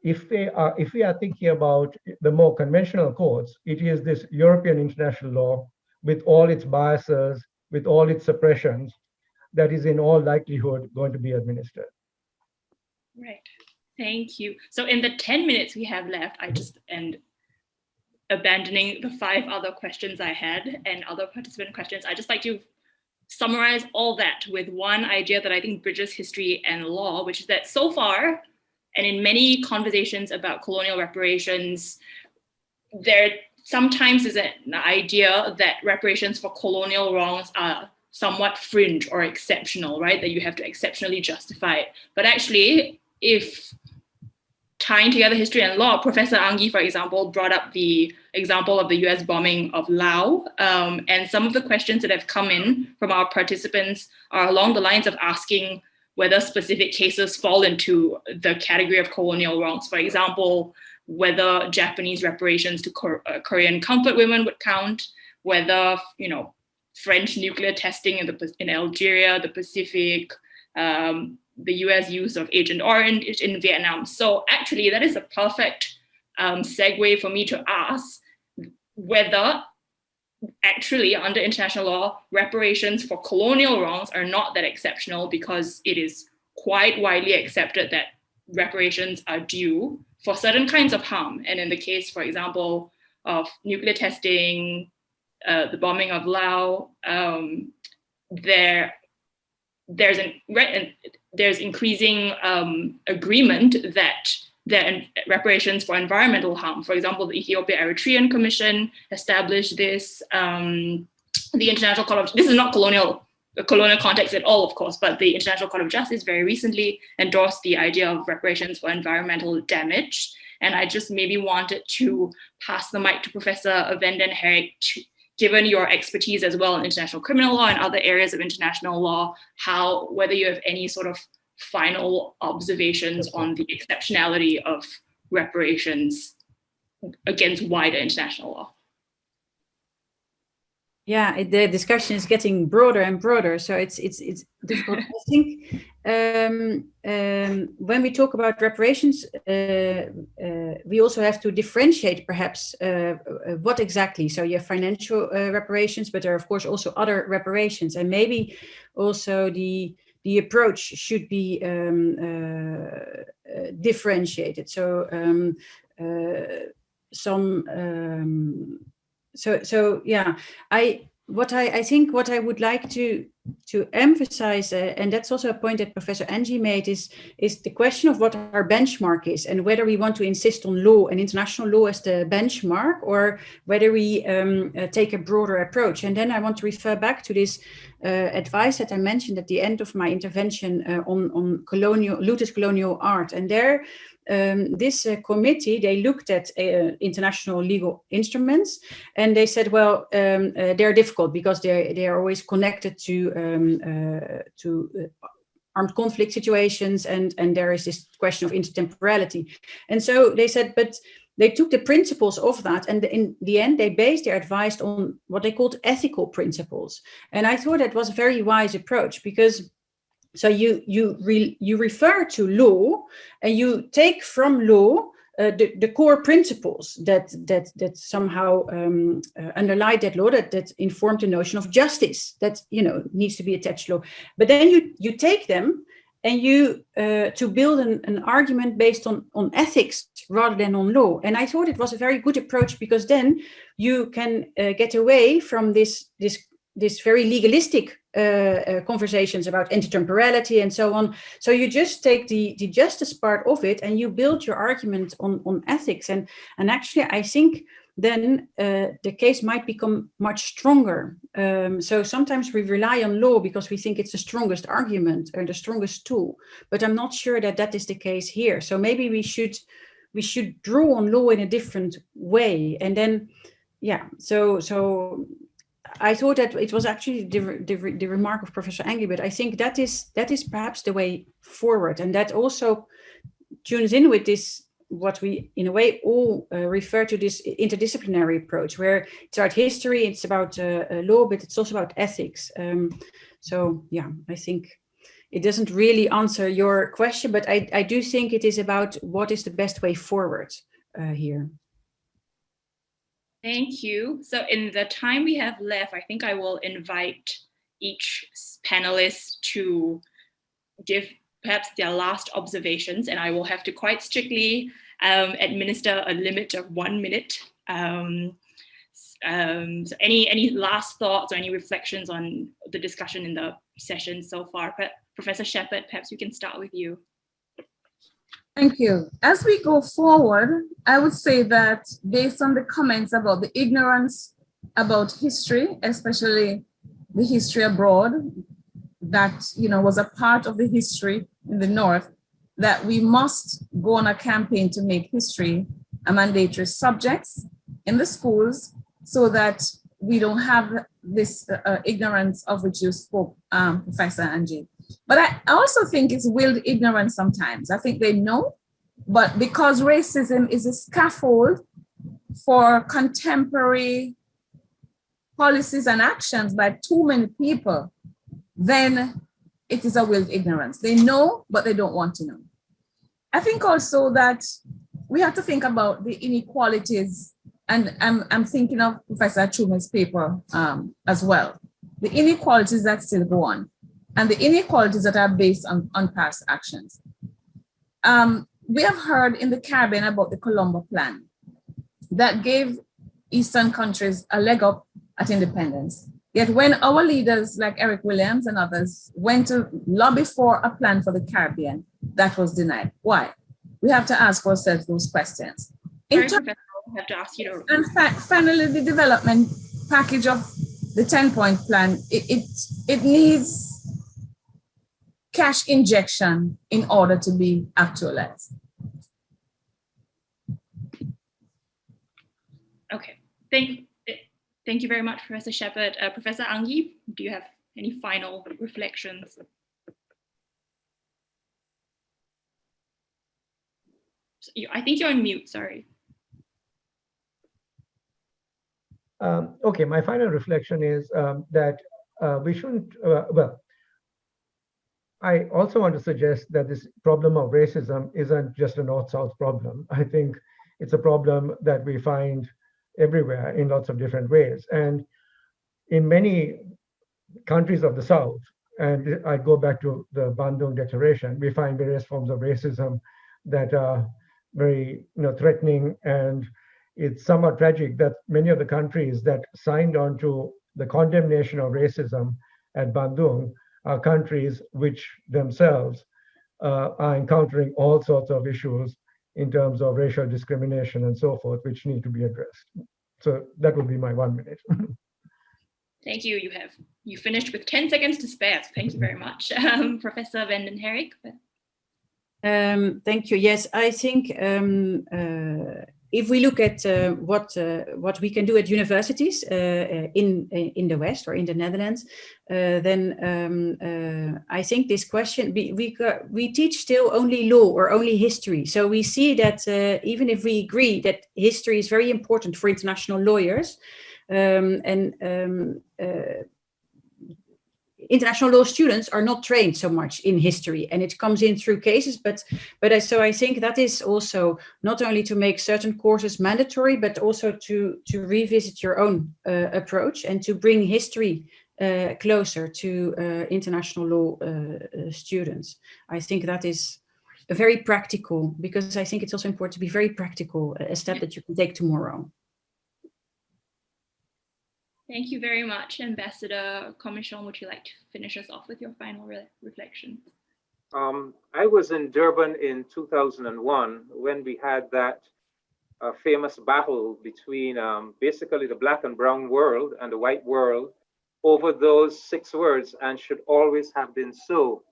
if we are thinking about the more conventional courts, it is this European international law with all its biases, with all its suppressions, that is in all likelihood going to be administered. Right, thank you. So in the 10 minutes we have left, I just end abandoning the 5 other questions I had and other participant questions. I just like to summarize all that with one idea that I think bridges history and law, which is that so far, and in many conversations about colonial reparations, there sometimes is an idea that reparations for colonial wrongs are somewhat fringe or exceptional, right? That you have to exceptionally justify it. But actually, if tying together history and law, Professor Angie, for example, brought up the example of the US bombing of Laos. And some of the questions that have come in from our participants are along the lines of asking whether specific cases fall into the category of colonial wrongs. For example, whether Japanese reparations to Korean comfort women would count, whether French nuclear testing in Algeria, the Pacific, the US use of Agent Orange in Vietnam. So actually that is a perfect segue for me to ask whether actually under international law, reparations for colonial wrongs are not that exceptional, because it is quite widely accepted that reparations are due for certain kinds of harm. And in the case, for example, of nuclear testing, the bombing of Laos, there's increasing agreement that there are reparations for environmental harm. For example, the Ethiopia-Eritrean Commission established this. The International Court of, this is not colonial context at all, of course, but the International Court of Justice very recently endorsed the idea of reparations for environmental damage. And I just maybe wanted to pass the mic to Professor Vanden Herrick given your expertise as well in international criminal law and other areas of international law, whether you have any sort of final observations on the exceptionality of reparations against wider international law. Yeah, the discussion is getting broader and broader, so it's difficult. I think when we talk about reparations, we also have to differentiate perhaps what exactly. So you have financial reparations, but there are of course also other reparations, and maybe also the approach should be differentiated. So So yeah, what I would like to emphasize, and that's also a point that Professor Angie made, is the question of what our benchmark is, and whether we want to insist on law and international law as the benchmark, or whether we take a broader approach. And then I want to refer back to this advice that I mentioned at the end of my intervention on looted colonial art, and there. This committee, they looked at international legal instruments, and they said, well, they're difficult because they are always connected to armed conflict situations, and there is this question of intertemporality. And so they said, but they took the principles of that, and in the end, they based their advice on what they called ethical principles. And I thought that was a very wise approach, because so you refer to law, and you take from law the core principles that somehow underlie that law, that inform the notion of justice that needs to be attached to law. But then you take them and you to build an argument based on ethics rather than on law. And I thought it was a very good approach, because then you can get away from this very legalistic conversations about intertemporality and so on. So you just take the justice part of it, and you build your argument on ethics. And actually, I think then the case might become much stronger. So sometimes we rely on law because we think it's the strongest argument or the strongest tool, but I'm not sure that is the case here. So maybe we should draw on law in a different way. And then, yeah, so I thought that it was actually the remark of Professor Angie, but I think that is perhaps the way forward, and that also tunes in with this, what we in a way all refer to, this interdisciplinary approach, where it's about history, it's about law, but it's also about ethics. So yeah, I think it doesn't really answer your question, but I do think it is about what is the best way forward here. Thank you. So in the time we have left, I think I will invite each panelist to give perhaps their last observations, and I will have to quite strictly administer a limit of 1 minute. So any last thoughts or any reflections on the discussion in the session so far? Professor Shepherd, perhaps we can start with you. Thank you. As we go forward, I would say that based on the comments about the ignorance about history, especially the history abroad, that was a part of the history in the North, that we must go on a campaign to make history a mandatory subject in the schools, so that we don't have this ignorance of which you spoke, Professor Angie. But I also think it's willed ignorance sometimes. I think they know, but because racism is a scaffold for contemporary policies and actions by too many people, then it is a willed ignorance. They know, but they don't want to know. I think also that we have to think about the inequalities, and I'm thinking of Professor Achiume's paper as well, the inequalities that still go on, and the inequalities that are based on past actions. We have heard in the Caribbean about the Colombo Plan that gave Eastern countries a leg up at independence. Yet when our leaders like Eric Williams and others went to lobby for a plan for the Caribbean, that was denied. Why? We have to ask ourselves those questions. Sorry, Professor, I have to ask you to... In fact, finally, the development package of the 10-point plan, it needs cash injection in order to be actualized. Okay, thank you. Thank you very much, Professor Shepherd. Professor Angie, do you have any final reflections? I think you're on mute, sorry. Okay, my final reflection is that we shouldn't, well, I also want to suggest that this problem of racism isn't just a North-South problem. I think it's a problem that we find everywhere in lots of different ways. And in many countries of the South, and I go back to the Bandung Declaration, we find various forms of racism that are very threatening, and it's somewhat tragic that many of the countries that signed on to the condemnation of racism at Bandung are countries which themselves are encountering all sorts of issues in terms of racial discrimination and so forth, which need to be addressed. So that would be my 1 minute. Thank you. You finished with 10 seconds to spare. So thank you very much. Professor Vanden Herrik. Thank you. Yes, I think if we look at what we can do at universities in the West or in the Netherlands, then I think this question, we teach still only law or only history. So we see that even if we agree that history is very important for international lawyers, international law students are not trained so much in history, and it comes in through cases. So I think that is also not only to make certain courses mandatory, but also to revisit your own approach and to bring history closer to international law students. I think that is a very practical, because I think it's also important to be very practical, a step that you can take tomorrow. Thank you very much. Ambassador Commichon, would you like to finish us off with your final reflections? I was in Durban in 2001 when we had that famous battle between basically the black and brown world and the white world over those 6 words, and should always have been so.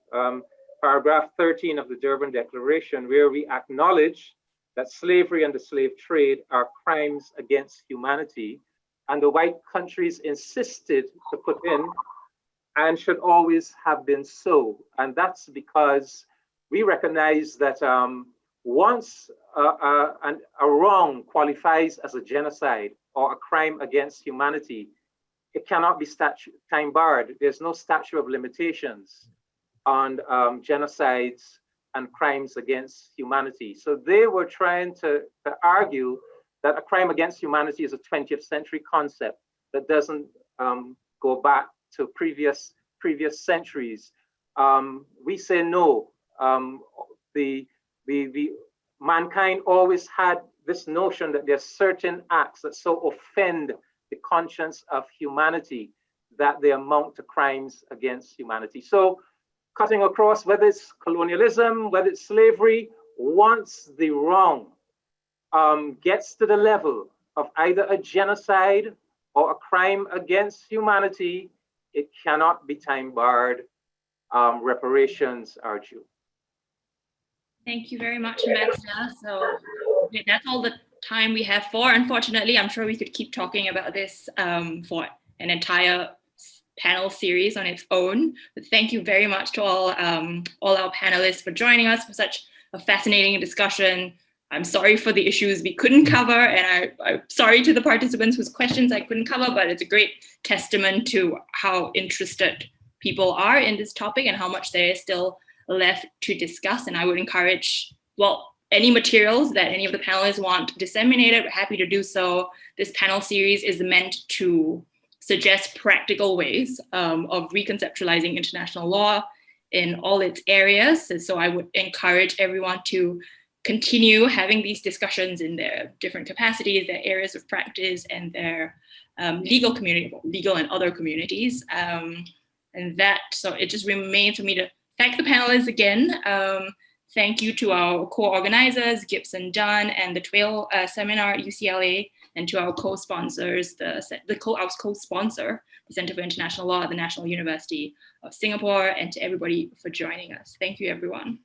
Paragraph 13 of the Durban Declaration, where we acknowledge that slavery and the slave trade are crimes against humanity, and the white countries insisted to put in, and should always have been so. And that's because we recognize that once a wrong qualifies as a genocide or a crime against humanity, it cannot be time barred. There's no statute of limitations on genocides and crimes against humanity. So they were trying to argue that a crime against humanity is a 20th century concept that doesn't go back to previous centuries. We say no. The mankind always had this notion that there's certain acts that so offend the conscience of humanity that they amount to crimes against humanity. So cutting across, whether it's colonialism, whether it's slavery, once the wrong gets to the level of either a genocide or a crime against humanity, it cannot be time barred. Reparations are due. Thank you very much, Ambassador. So that's all the time we have for. Unfortunately, I'm sure we could keep talking about this for an entire panel series on its own. But thank you very much to all our panelists for joining us for such a fascinating discussion. I'm sorry for the issues we couldn't cover, and I'm sorry to the participants whose questions I couldn't cover, but it's a great testament to how interested people are in this topic and how much there is still left to discuss. And I would encourage, well, any materials that any of the panelists want disseminated, we're happy to do so. This panel series is meant to suggest practical ways of reconceptualizing international law in all its areas. And so I would encourage everyone to continue having these discussions in their different capacities, their areas of practice, and their legal community, legal and other communities. So it just remains for me to thank the panelists again. Thank you to our co-organizers, Gibson Dunn and the TWAIL seminar at UCLA, and to our co-sponsors, our co-sponsor, the Center for International Law at the National University of Singapore, and to everybody for joining us. Thank you, everyone.